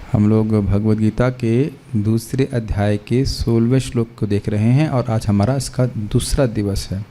हम लोग भगवद गीता के दूसरे अध्याय के 16वें श्लोक को देख रहे हैं और आज हमारा इसका दूसरा दिवस है।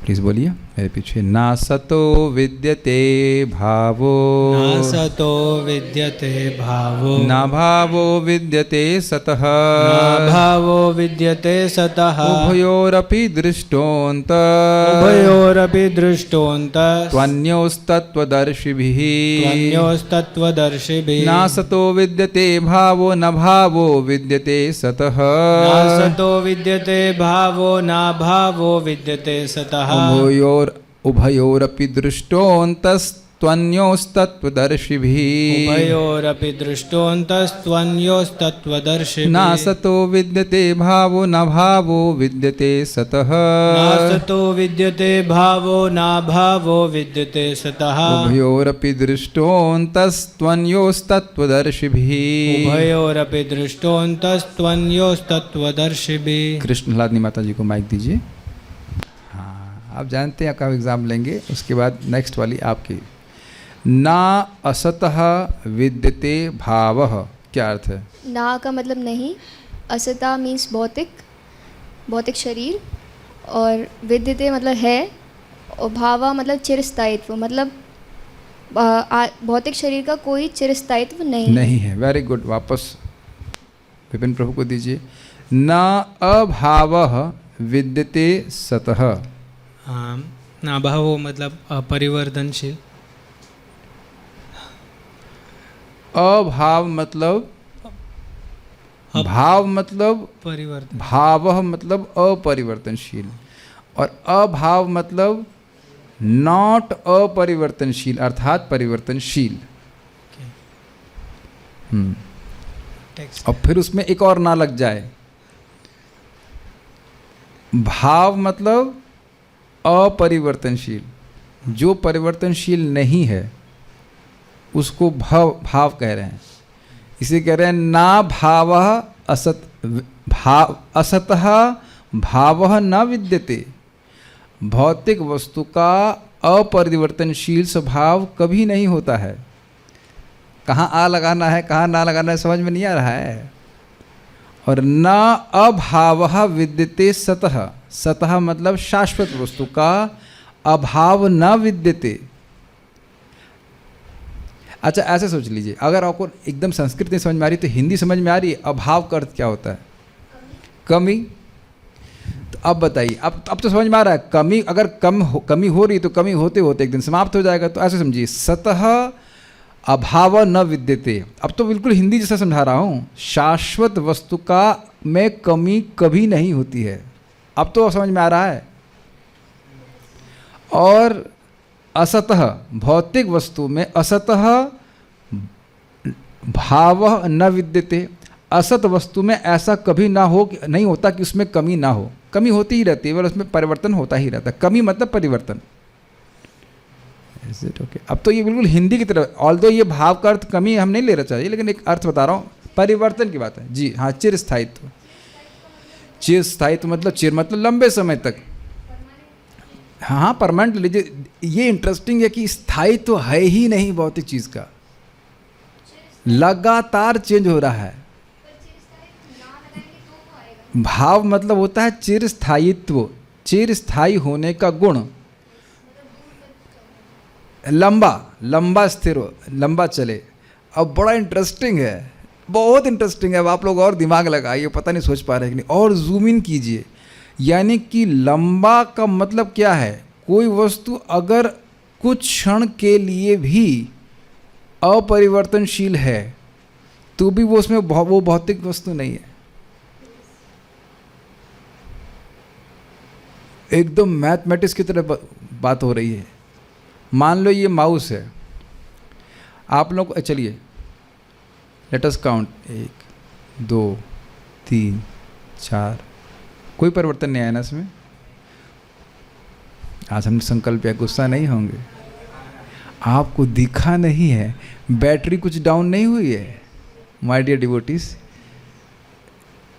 प्लीज़ बोलिए मेरे पीछे। ना सतो विद्यते भावो, न सतो विद्यते भावो, ना भावो विद्यते सतः, न भावो विद्यते सतः, उभयोरपि दृष्टोऽन्त, उभयोरपि दृष्टोऽन्तः, त्वन्योस्तत्त्वदर्शिभिः, त्वन्योस्तत्त्वदर्शिभिः। ना सतो विद्यते भावो, न भावो विद्यते सतः, न सतो विद्यते भावो, न भावो विद्यते सतः, उभयोरपि दृष्टोऽन्तस्त्वन्योस्तत्त्वदर्शिभिः, उभयोरपि दृष्टोऽन्तस्त्वन्योस्तत्त्वदर्शिभिः। न सतो विद्यते भावो, न भावो विद्यते सतः, न सतो विद्यते भावो, न भावो विद्यते सतः, उभयोरपि दृष्टोऽन्तस्त्वन्योस्तत्त्वदर्शिभिः, उभयोरपि दृष्टोऽन्तस्त्वन्योस्तत्त्वदर्शिभिः। कृष्ण लादनी माता जी को माइक दीजिए। आप जानते हैं, आपका एग्ज़ाम लेंगे उसके बाद नेक्स्ट वाली आपकी। ना असतः विद्यते भावः, क्या अर्थ है? ना का मतलब नहीं, असता मीन्स भौतिक शरीर, और विद्यते मतलब है, और भावा मतलब चिरस्थायित्व, मतलब भौतिक शरीर का कोई चिरस्थायित्व नहीं है। Very good. वापस विपिन प्रभु को दीजिए। न अभावः विद्यते सतः। ना भावो मतलब अपरिवर्तनशील, अभाव मतलब भाव मतलब परिवर्तन, भावः मतलब अपरिवर्तनशील, और अभाव मतलब नॉट अपरिवर्तनशील अर्थात परिवर्तनशील। और फिर उसमें एक और ना लग जाए। भाव मतलब अपरिवर्तनशील, जो परिवर्तनशील नहीं है उसको भाव कह रहे हैं। इसे कह रहे हैं ना भावः असतः भावः न विद्यते। भौतिक वस्तु का अपरिवर्तनशील स्वभाव कभी नहीं होता है। कहाँ आ लगाना है, कहाँ ना लगाना है, समझ में नहीं आ रहा है। और न अभावः विद्यते सतः, सतः मतलब शाश्वत वस्तु का अभाव न विद्यते। अच्छा ऐसे सोच लीजिए, अगर आपको एकदम संस्कृत नहीं समझ में आ रही तो हिंदी समझ में आ रही है। अभाव का अर्थ क्या होता है? कमी। तो अब बताइए, अब तो समझ में आ रहा है। कमी अगर कमी हो रही तो कमी होते होते एक दिन समाप्त हो जाएगा। तो ऐसे समझिए, सतः अभाव न विद्यते। अब तो बिल्कुल हिंदी जैसा समझा रहा हूँ। शाश्वत वस्तु का में कमी कभी नहीं होती है। अब तो समझ में आ रहा है। और असतः भौतिक वस्तु में असतः भाव न विद्यते। असत वस्तु में ऐसा कभी ना हो, नहीं होता कि उसमें कमी ना हो। कमी होती ही रहती है, पर उसमें परिवर्तन होता ही रहता है। कमी मतलब परिवर्तन। Is it okay? अब तो ये बिल्कुल हिंदी की तरह, ऑल्दो ये भाव का अर्थ कमी हम नहीं ले रहा चाहिए, लेकिन एक अर्थ बता रहा हूँ, परिवर्तन की बात है। जी हाँ, चिरस्थायित्व। चिरस्थायित्व मतलब चिर मतलब लंबे समय तक। हाँ परमानेंट लीजिए। ये इंटरेस्टिंग है कि स्थायित्व तो है ही नहीं भौतिक चीज़ का, लगातार चेंज हो रहा है। भाव मतलब होता है चिरस्थायित्व, चिरस्थायी होने का गुण। लंबा स्थिर हो, लंबा चले। अब बड़ा इंटरेस्टिंग है, बहुत इंटरेस्टिंग है। अब आप लोग और दिमाग लगाइए, पता नहीं सोच पा रहे कि नहीं, और जूम इन कीजिए। यानी कि लंबा का मतलब क्या है? कोई वस्तु अगर कुछ क्षण के लिए भी अपरिवर्तनशील है तो भी वो उसमें वो भौतिक वस्तु नहीं है। एकदम मैथमेटिक्स की तरह बात हो रही है। मान लो ये माउस है, आप लोग चलिए लेट अस काउंट 1 2 3 4, कोई परिवर्तन नहीं आया ना इसमें। आज हमने संकल्प किया, गुस्सा नहीं होंगे। आपको दिखा नहीं है, बैटरी कुछ डाउन नहीं हुई है। My dear devotees,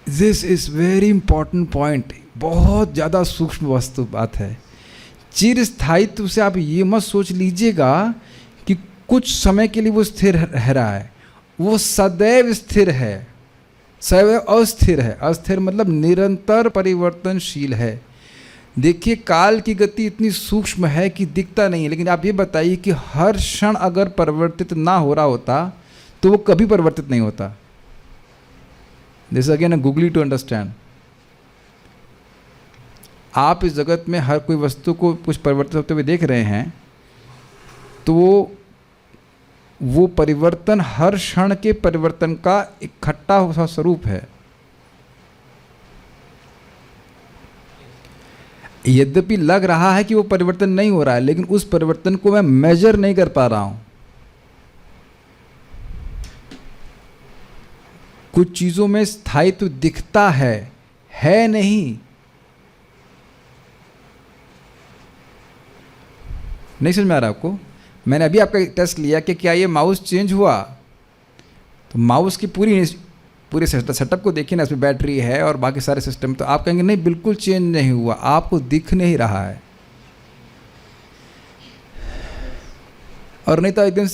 this is very important point. बहुत ज़्यादा सूक्ष्म वस्तु बात है। चिरस्थायित्व से आप ये मत सोच लीजिएगा कि कुछ समय के लिए वो स्थिर रह रहा है। वो सदैव स्थिर है, सदैव अस्थिर है। अस्थिर मतलब निरंतर परिवर्तनशील है। देखिए काल की गति इतनी सूक्ष्म है कि दिखता नहीं है, लेकिन आप ये बताइए कि हर क्षण अगर परिवर्तित ना हो रहा होता तो वो कभी परिवर्तित नहीं होता। This again googly to understand. आप इस जगत में हर कोई वस्तु को कुछ परिवर्तित होते हुए देख रहे हैं, तो वो परिवर्तन हर क्षण के परिवर्तन का इकट्ठा हुआ स्वरूप है। यद्यपि लग रहा है कि वो परिवर्तन नहीं हो रहा है, लेकिन उस परिवर्तन को मैं मेजर नहीं कर पा रहा हूं। कुछ चीजों में स्थायित्व दिखता है नहीं समझ में आ रहा आपको? मैंने अभी आपका टेस्ट लिया कि क्या ये माउस चेंज हुआ, तो माउस की पूरे सेटअप को देखिए ना, इसमें बैटरी है और बाकी सारे सिस्टम, तो आप कहेंगे नहीं बिल्कुल चेंज नहीं हुआ, आपको दिख नहीं रहा है। और नहीं तो एकदम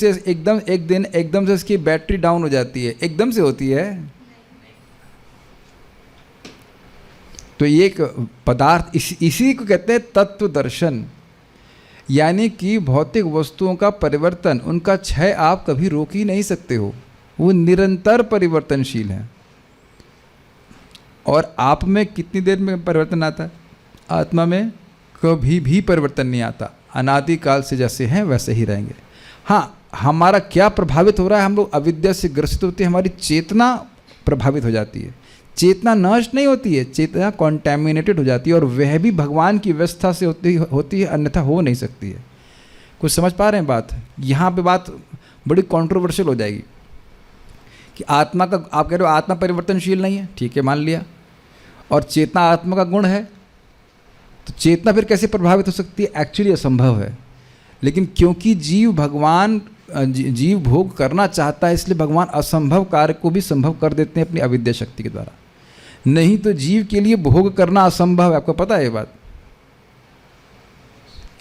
से इसकी बैटरी डाउन हो जाती है, एकदम से होती है। तो ये एक पदार्थ, इसी को कहते हैं तत्व दर्शन। यानी कि भौतिक वस्तुओं का परिवर्तन, उनका क्षय आप कभी रोक ही नहीं सकते हो, वो निरंतर परिवर्तनशील है। और आप में कितनी देर में परिवर्तन आता है? आत्मा में कभी भी परिवर्तन नहीं आता, अनादिकाल से जैसे हैं वैसे ही रहेंगे। हाँ, हमारा क्या प्रभावित हो रहा है? हम लोग अविद्या से ग्रसित होते हैं, हमारी चेतना प्रभावित हो जाती है। चेतना नष्ट नहीं होती है, चेतना कॉन्टैमिनेटेड हो जाती है, और वह भी भगवान की व्यवस्था से होती है, अन्यथा हो नहीं सकती है। कुछ समझ पा रहे हैं बात? यहाँ पे बात बड़ी कंट्रोवर्शियल हो जाएगी कि आत्मा का, आप कह रहे हो आत्मा परिवर्तनशील नहीं है, ठीक है मान लिया, और चेतना आत्मा का गुण है, तो चेतना फिर कैसे प्रभावित हो सकती है? एक्चुअली असंभव है। लेकिन क्योंकि जीव भोग करना चाहता है, इसलिए भगवान असंभव कार्य को भी संभव कर देते हैं अपनी अविद्या शक्ति के द्वारा। नहीं तो जीव के लिए भोग करना असंभव है, आपको पता है ये बात?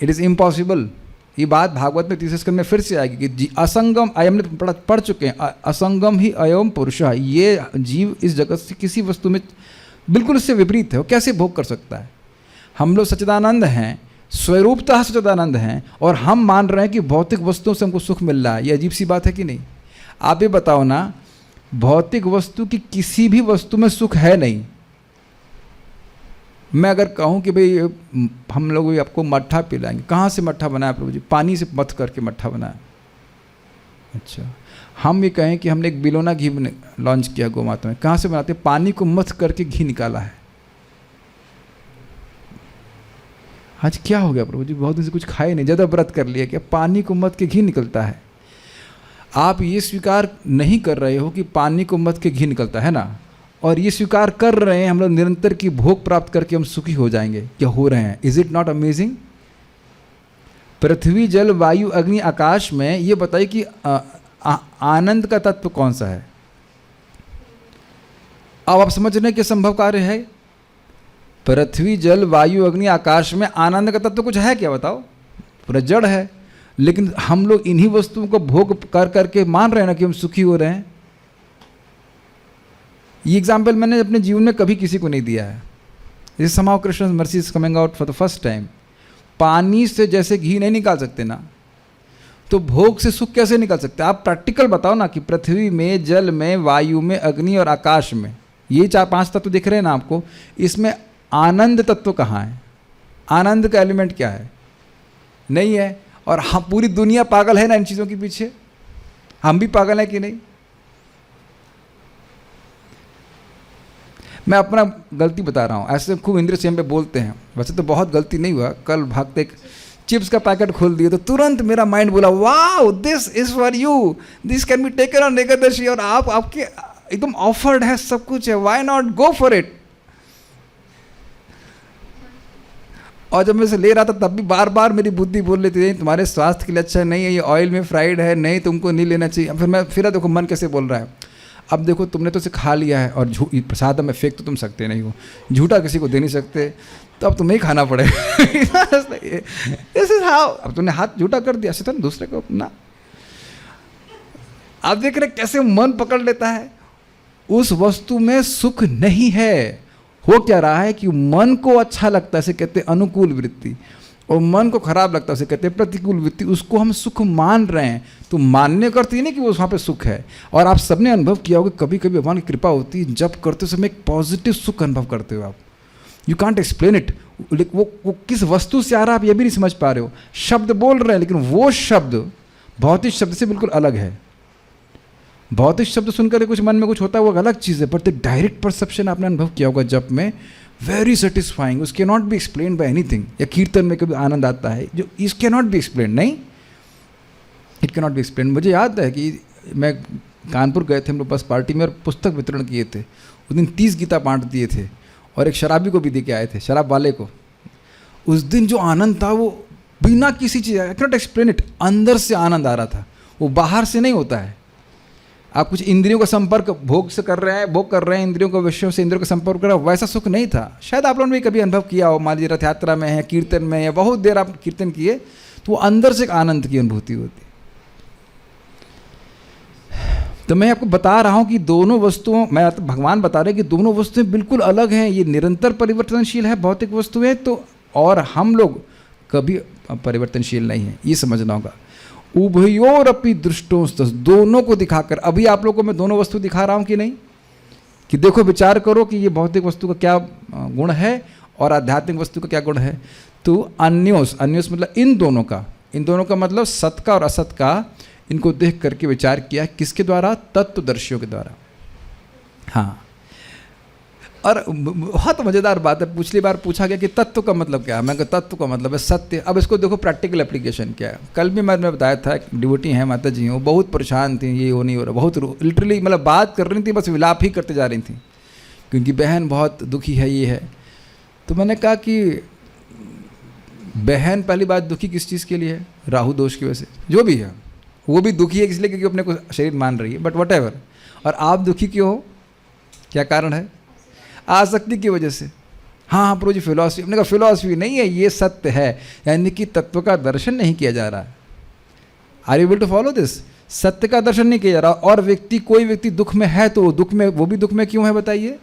It is impossible. ये बात भागवत में तीसरे स्कंद में फिर से आएगी कि असंगम, अयम ने पढ़ चुके हैं, असंगम ही अयम पुरुष। ये जीव इस जगत से किसी वस्तु में बिल्कुल उससे विपरीत है, वो कैसे भोग कर सकता है? हम लोग सच्चिदानंद हैं, स्वरूपतः सच्चिदानंद हैं, और हम मान रहे हैं कि भौतिक वस्तुओं से हमको सुख मिल रहा है। ये अजीब सी बात है कि नहीं? आप ये बताओ ना, भौतिक वस्तु की किसी भी वस्तु में सुख है नहीं। मैं अगर कहूँ कि भाई हम लोग आपको मट्ठा पिलाएंगे, कहाँ से मट्ठा बनाया प्रभु जी? पानी से मथ करके मट्ठा बनाया। अच्छा, हम ये कहें कि हमने एक बिलोना घी लॉन्च किया गौ माता में, कहाँ से बनाते? पानी को मथ करके घी निकाला है। आज क्या हो गया प्रभु जी, बहुत दिन से कुछ खाए नहीं, ज़्यादा व्रत कर लिया, क्या पानी को मथ के घी निकलता है? आप ये स्वीकार नहीं कर रहे हो कि पानी को मथ के घी निकलता है ना, और ये स्वीकार कर रहे हैं हम लोग निरंतर की भोग प्राप्त करके हम सुखी हो जाएंगे, क्या हो रहे हैं? Is it not amazing? पृथ्वी जल वायु अग्नि आकाश में ये बताइए कि आनंद का तत्व कौन सा है? अब आप समझ रहे हैं कि संभव कार्य है। पृथ्वी जल वायु अग्नि आकाश में आनंद का तत्व कुछ है क्या? बताओ, पूरा जड़ है। लेकिन हम लोग इन्हीं वस्तुओं को भोग कर करके मान रहे हैं ना कि हम सुखी हो रहे हैं। ये एग्जाम्पल मैंने अपने जीवन में कभी किसी को नहीं दिया है। This समाउ Krishna mercy is coming out for the first time. पानी से जैसे घी नहीं निकाल सकते ना, तो भोग से सुख कैसे निकाल सकते? आप प्रैक्टिकल बताओ ना कि पृथ्वी में, जल में, वायु में, अग्नि और आकाश में, ये 4-5 तत्व दिख रहे हैं ना आपको, इसमें आनंद तत्व कहाँ है? आनंद का एलिमेंट क्या है? नहीं है। और हम, पूरी दुनिया पागल है ना इन चीज़ों के पीछे, हम भी पागल हैं कि नहीं? मैं अपना गलती बता रहा हूँ, ऐसे खूब इंद्र से हम पे बोलते हैं, वैसे तो बहुत गलती नहीं हुआ। कल भागते एक चिप्स का पैकेट खोल दिए तो तुरंत मेरा माइंड बोला wow this is for you, this can be taken on Ekadashi, और आपके एकदम ऑफर्ड है, सब कुछ है, why not go for it. और जब मैं इसे ले रहा था तब भी बार बार मेरी बुद्धि बोल रही थी तुम्हारे स्वास्थ्य के लिए अच्छा नहीं है, ये ऑयल में फ्राइड है, नहीं तुमको नहीं लेना चाहिए। फिर देखो मन कैसे बोल रहा है, अब देखो तुमने तो इसे खा लिया है और प्रसाद में फेंक तो तुम सकते नहीं हो, झूठा किसी को दे नहीं सकते, तो अब तुम्हें ही खाना पड़ेगा। इस इज हाउ, अब तुमने हाथ झूठा कर दिया, ऐसे तो दूसरे को ना। आप देख रहे कैसे मन पकड़ लेता है, उस वस्तु में सुख नहीं है। हो क्या रहा है कि मन को अच्छा लगता है, इसे कहते हैं अनुकूल वृत्ति, और मन को खराब लगता है, उसे कहते हैं प्रतिकूल वृत्ति। उसको हम सुख मान रहे हैं, तो मानने का अर्थ ये नहीं कि वो वहाँ पे सुख है। और आप सबने अनुभव किया होगा, कभी कभी भगवान की कृपा होती है, जब करते समय एक पॉजिटिव सुख अनुभव करते हो आप, यू कांट एक्सप्लेन इट। वो किस वस्तु से आ रहा है आप ये भी नहीं समझ पा रहे हो। शब्द बोल रहे हैं, लेकिन वो शब्द भौतिक शब्द से बिल्कुल अलग है। भौतिक शब्द सुनकर कुछ मन में कुछ होता है, वो अलग चीज़ है, बट द डायरेक्ट परसेप्शन आपने अनुभव किया होगा जब में, वेरी सेटिस्फाइंग, उसके not be explain by anything. या कीर्तन में कभी आनंद आता है जो इस के नॉट बी एक्सप्लेन, नहीं, इट के नॉट बी एक्सप्लेन। मुझे याद है कि मैं कानपुर गए थे, हम लोग बस पार्टी में, और पुस्तक वितरण किए थे। उस दिन 30 गीता बांट दिए थे, और एक शराबी को भी दे के आए थे, शराब वाले को। उस दिन जो आनंद था वो बिना किसी चीज़, I can not explain it, अंदर से आनंद आ रहा था, वो बाहर से नहीं होता है। आप कुछ इंद्रियों का संपर्क भोग से कर रहे हैं, भोग कर रहे हैं इंद्रियों को, विषयों से इंद्रियों का संपर्क कर रहे हैं, वैसा सुख नहीं था। शायद आप लोगों ने भी कभी अनुभव किया हो, मान लीजिए रथ यात्रा में है, कीर्तन में, या बहुत देर आप कीर्तन किए, तो वो अंदर से एक आनंद की अनुभूति होती। तो मैं आपको बता रहा हूँ कि दोनों वस्तुओं, मैं भगवान बता रहे हैं कि दोनों वस्तुएं बिल्कुल अलग हैं। ये निरंतर परिवर्तनशील है भौतिक वस्तुएं, तो और हम लोग कभी परिवर्तनशील नहीं है, ये समझना होगा। उभयोरपि दृष्टोस्तस, दोनों को दिखाकर, अभी आप लोगों को मैं दोनों वस्तु दिखा रहा हूँ कि नहीं, कि देखो विचार करो कि ये भौतिक वस्तु का क्या गुण है और आध्यात्मिक वस्तु का क्या गुण है। तो अन्योस, अन्योस मतलब इन दोनों का मतलब सत का और असत का, इनको देख करके विचार किया, किसके द्वारा, तत्वदर्शियों के द्वारा। हाँ, और बहुत मज़ेदार बात है, पिछली बार पूछा गया कि तत्व का मतलब क्या है, मैं कहा तत्व का मतलब है सत्य। अब इसको देखो प्रैक्टिकल एप्लीकेशन क्या है। कल भी मैंने बताया था, एक डिवोटी हैं माता जी, वो बहुत परेशान थी, ये हो नहीं हो रहा, बहुत लिटरली मतलब बात कर रही थी, बस विलाप ही करते जा रही थी, क्योंकि बहन बहुत दुखी है, ये है। तो मैंने कहा कि बहन पहली बात दुखी किस चीज़ के लिए है, राहु दोष की वजह से, जो भी है वो भी दुखी है इसलिए क्योंकि अपने को शरीर मान रही है, बट वट एवर। और आप दुखी क्यों हो, क्या कारण है, आसक्ति की वजह से। हाँ प्रभु जी फिलॉसफी, हमने कहा फिलॉसफी नहीं है, ये सत्य है, यानी कि तत्व का दर्शन नहीं किया जा रहा है। Are you able to follow this? सत्य का दर्शन नहीं किया जा रहा। और व्यक्ति, कोई व्यक्ति दुख में है तो दुख में, वो भी दुख में क्यों है बताइए,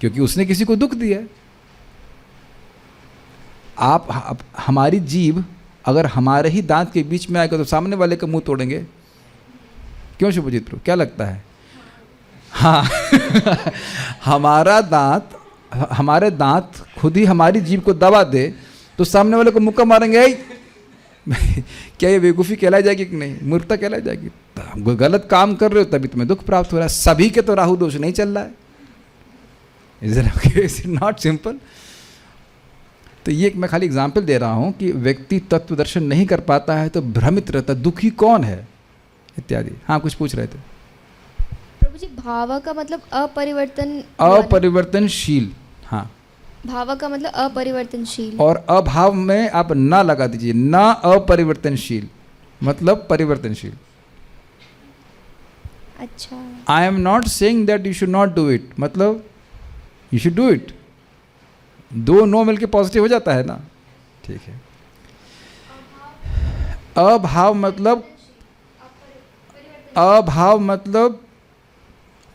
क्योंकि उसने किसी को दुख दिया है। आप हमारी जीभ अगर हमारे ही दांत के बीच में आएगा तो सामने वाले का मुंह तोड़ेंगे, क्यों शुभजीत प्रभु, क्या लगता है? हाँ हमारे दांत खुद ही हमारी जीभ को दबा दे तो सामने वाले को मुक्का मारेंगे। क्या ये बेवकूफ़ी कहलाई जाएगी कि नहीं, मूर्खता कहलाई जाएगी? गलत काम कर रहे हो तभी तुम्हें दुख प्राप्त हो रहा है। सभी के तो राहु दोष नहीं चल रहा है, इज इट नॉट सिंपल? तो ये मैं खाली एग्जाम्पल दे रहा हूँ कि व्यक्ति तत्व दर्शन नहीं कर पाता है तो भ्रमित रहता, दुखी कौन है इत्यादि। हाँ कुछ पूछ रहे थे प्रभु जी। भाव का मतलब अपरिवर्तनशील। हाँ, भाव का मतलब अपरिवर्तनशील, और अभाव में आप ना लगा दीजिए, ना अपरिवर्तनशील मतलब परिवर्तनशील। अच्छा, I am not saying that you should not do it, मतलब यू शुड डू इट। दो नो मिलके पॉजिटिव हो जाता है ना, ठीक है। अभाव मतलब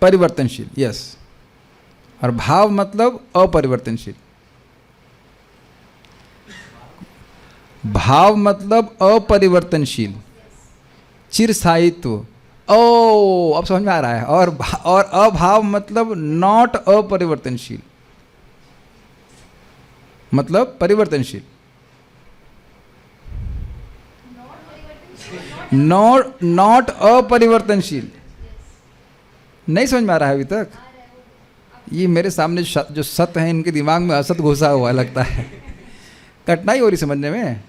परिवर्तनशील, यस, और भाव मतलब अपरिवर्तनशील। भाव मतलब अपरिवर्तनशील, चिरस्थायित्व। ओ अब समझ में आ रहा है। और अभाव मतलब नॉट अपरिवर्तनशील, मतलब परिवर्तनशील। नॉट अपरिवर्तनशील। नहीं समझ में आ रहा है अभी तक? ये मेरे सामने जो सत हैं इनके दिमाग में असत घुसा हुआ लगता है, कठिनाई हो रही समझने में।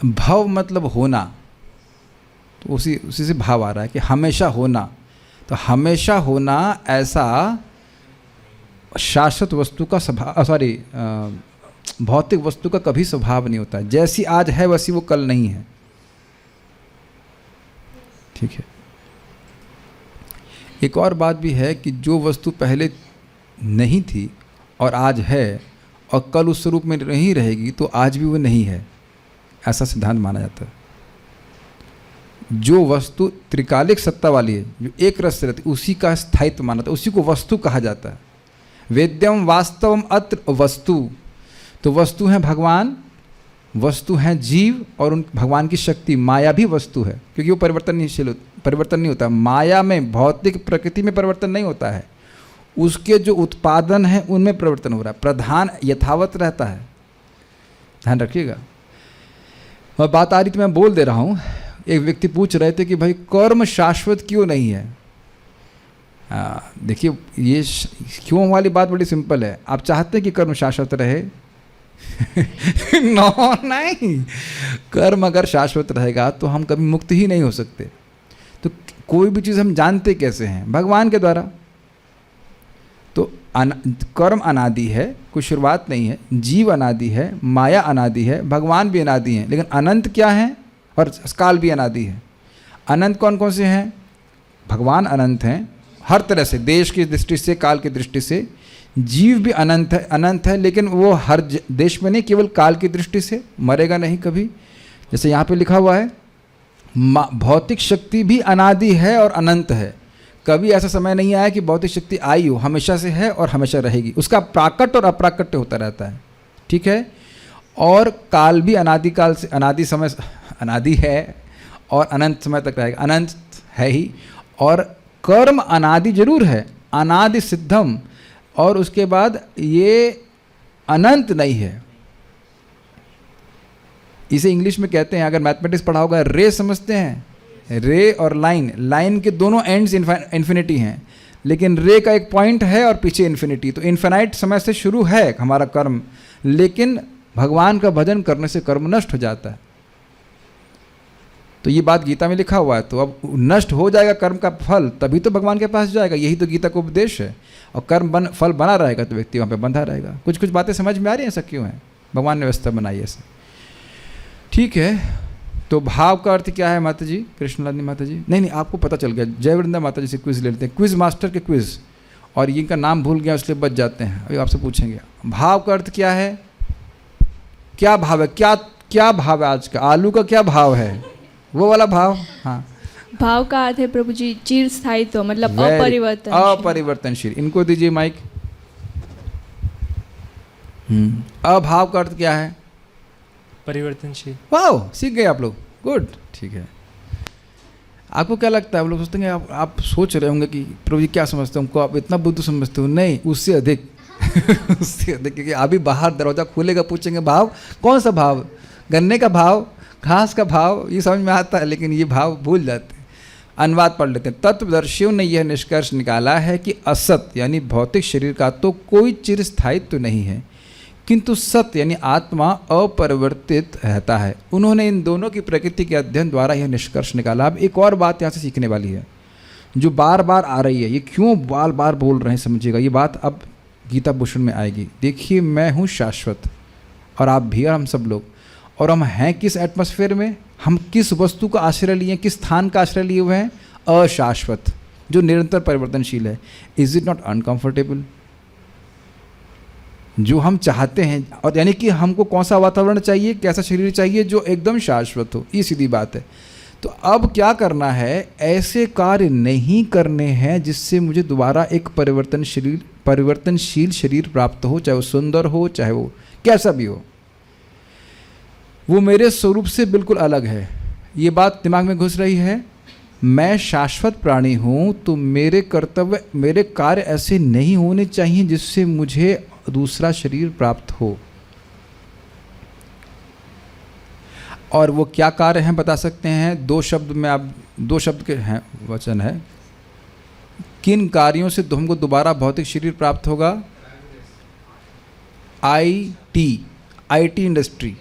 भाव मतलब होना, तो उसी से भाव आ रहा है कि हमेशा होना। तो हमेशा होना ऐसा शाश्वत वस्तु का स्वभाव, भौतिक वस्तु का कभी स्वभाव नहीं होता। जैसी आज है वैसी वो कल नहीं है, ठीक है। एक और बात भी है कि जो वस्तु पहले नहीं थी और आज है और कल उस स्वरूप में नहीं रहेगी तो आज भी वो नहीं है, ऐसा सिद्धांत माना जाता है। जो वस्तु त्रिकालिक सत्ता वाली है, जो एक रस से रहती है, उसी का स्थायित्व माना जाता है, उसी को वस्तु कहा जाता है। वेद्यम वास्तवम अत्र वस्तु, तो वस्तु है भगवान, वस्तु हैं जीव, और उन भगवान की शक्ति। माया भी वस्तु है क्योंकि वो परिवर्तन नहीं होता। माया में, भौतिक प्रकृति में परिवर्तन नहीं होता है, उसके जो उत्पादन है उनमें परिवर्तन हो रहा है। प्रधान यथावत रहता है, ध्यान रखिएगा। और बात आ रही थी, मैं बोल दे रहा हूँ। एक व्यक्ति पूछ रहे थे कि भाई कर्म शाश्वत क्यों नहीं है। देखिए ये क्यों वाली बात बड़ी सिंपल है। आप चाहते हैं कि कर्म शाश्वत रहे? नो, नहीं। कर्म अगर शाश्वत रहेगा तो हम कभी मुक्त ही नहीं हो सकते। तो कोई भी चीज़ हम जानते कैसे हैं? भगवान के द्वारा। तो कर्म अनादि है, कोई शुरुआत नहीं है। जीव अनादि है, माया अनादि है, भगवान भी अनादि हैं। लेकिन अनंत क्या है? और काल भी अनादि है। अनंत कौन कौन से हैं? भगवान अनंत हैं हर तरह से, देश की दृष्टि से, काल की दृष्टि से। जीव भी अनंत है, लेकिन वो हर देश में नहीं, केवल काल की दृष्टि से। मरेगा नहीं कभी। जैसे यहाँ पे लिखा हुआ है, भौतिक शक्ति भी अनादि है और अनंत है। कभी ऐसा समय नहीं आया कि भौतिक शक्ति आई हो, हमेशा से है और हमेशा रहेगी। उसका प्राकट और अप्राकट्य होता रहता है, ठीक है। और काल भी अनादिकाल से, अनादि समय, अनादि है और अनंत समय तक रहेगा, अनंत है ही। और कर्म अनादि जरूर है, अनादि सिद्धम, और उसके बाद ये अनंत नहीं है। इसे इंग्लिश में कहते हैं, अगर मैथमेटिक्स पढ़ा होगा, रे समझते हैं? रे और लाइन के दोनों एंड्स इन्फिनिटी हैं, लेकिन रे का एक पॉइंट है और पीछे इन्फिनिटी। तो इन्फिनाइट समय से शुरू है हमारा कर्म, लेकिन भगवान का भजन करने से कर्म नष्ट हो जाता है। तो ये बात गीता में लिखा हुआ है। तो अब नष्ट हो जाएगा कर्म का फल, तभी तो भगवान के पास जाएगा। यही तो गीता का उपदेश है। और कर्म फल बना रहेगा तो व्यक्ति वहाँ पे बंधा रहेगा। कुछ कुछ बातें समझ में आ रही हैं, ऐसा क्यों है? भगवान ने व्यवस्था बनाई ऐसे, ठीक है। तो भाव का अर्थ क्या है माता जी? कृष्णलानी माता जी, नहीं आपको पता चल गया। जय वृंदा माता जी से क्विज ले लेते हैं, क्विज मास्टर के क्विज। और इनका नाम भूल गया इसलिए बच जाते हैं, अभी आपसे पूछेंगे। भाव का अर्थ क्या है? क्या भाव है? क्या भाव है आज का? आलू का क्या भाव है? वो वाला भाव। हाँ, भाव का अर्थ है प्रभु जी चिर स्थायित्व, मतलब अपरिवर्तनशील। इनको दीजिए माइक। अभाव का अर्थ क्या है? परिवर्तनशील। वाह, सीख गए आप लोग, गुड, ठीक है। आपको क्या लगता है? आप लोग सोचते हैं, आप सोच रहे होंगे कि प्रभु जी क्या समझते हैं, हमको आप इतना बुद्धू समझते हो। नहीं, उससे अधिक उससे अधिक। क्योंकि अभी बाहर दरवाजा खुलेगा, पूछेंगे भाव कौन सा भाव? गन्ने का भाव, घास का भाव, ये समझ में आता है, लेकिन ये भाव भूल जाते हैं। अनुवाद पढ़ लेते हैं। तत्वदर्शियों ने यह निष्कर्ष निकाला है कि असत यानी भौतिक शरीर का तो कोई चिरस्थायित्व तो नहीं है, किंतु सत्य यानी आत्मा अपरिवर्तित रहता है। उन्होंने इन दोनों की प्रकृति के अध्ययन द्वारा यह निष्कर्ष निकाला। अब एक और बात यहाँ से सीखने वाली है, जो बार बार आ रही है। ये क्यों बार बार बोल रहे हैं, समझिएगा। ये बात अब गीता भूषण में आएगी। देखिए, मैं हूँ शाश्वत, और आप भी, और हम सब लोग। और हम हैं किस एटमॉस्फेयर में? हम किस वस्तु का आश्रय लिए हैं, किस स्थान का आश्रय लिए हुए हैं? अशाश्वत, जो निरंतर परिवर्तनशील है। Is it not uncomfortable? जो हम चाहते हैं, और यानी कि हमको कौन सा वातावरण चाहिए, कैसा शरीर चाहिए जो एकदम शाश्वत हो। ये सीधी बात है। तो अब क्या करना है? ऐसे कार्य नहीं करने हैं जिससे मुझे दोबारा एक परिवर्तनशील शरीर प्राप्त हो, चाहे वो सुंदर हो, चाहे वो कैसा भी हो। वो मेरे स्वरूप से बिल्कुल अलग है। ये बात दिमाग में घुस रही है। मैं शाश्वत प्राणी हूँ, तो मेरे कर्तव्य, मेरे कार्य ऐसे नहीं होने चाहिए जिससे मुझे दूसरा शरीर प्राप्त हो। और वो क्या कार्य हैं बता सकते हैं? दो शब्द में, आप दो शब्द के हैं वचन है। किन कार्यों से हमको दोबारा भौतिक शरीर प्राप्त होगा? IT industry.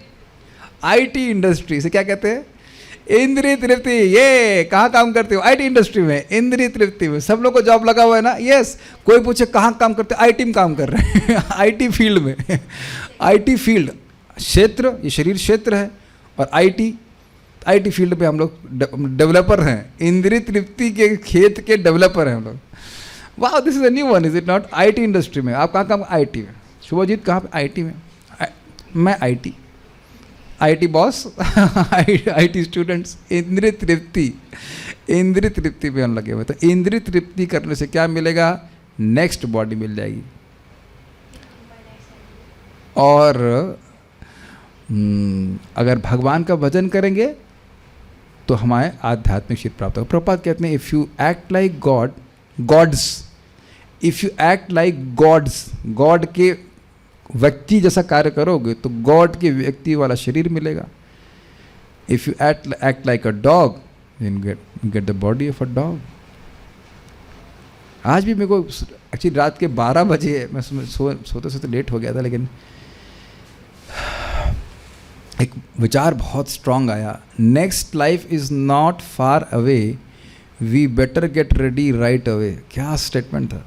आईटी इंडस्ट्री से क्या कहते हैं? इंद्रिय तृप्ति। ये कहाँ काम करते हो? आईटी इंडस्ट्री में, इंद्रिय तृप्ति में। सब लोग को जॉब लगा हुआ है ना? यस। कोई पूछे कहाँ काम करते? आईटी में काम कर रहे हैं आईटी फील्ड में आईटी फील्ड क्षेत्र, ये शरीर क्षेत्र है। और आईटी फील्ड पे हम लोग डेवलपर हैं, इंद्रिय तृप्ति के खेत के डेवलपर हैं हम लोग। वाह, this is a new one, is it not? IT industry में। आप कहाँ काम? आईटी में। शुभजीत कहाँ पे? आईटी में। मैं IT. IT boss, IT students, इंद्रिय तृप्ति पे हम लगे हुए। तो इंद्रिय तृप्ति करने से क्या मिलेगा? नेक्स्ट बॉडी मिल जाएगी। और अगर भगवान का भजन करेंगे तो हमारे आध्यात्मिक शिव प्राप्त होगा। प्रभुपाद कहते हैं if you act like gods, if you act like gods, god के व्यक्ति जैसा कार्य करोगे तो गॉड के व्यक्ति वाला शरीर मिलेगा। If you act like a dog then get the body of a dog. आज भी मेरे को एक्चुअली रात के 12 बजे मैं सोते सोते लेट हो गया था, लेकिन एक विचार बहुत स्ट्रांग आया। Next life is not far away, we better get ready right away. क्या स्टेटमेंट था!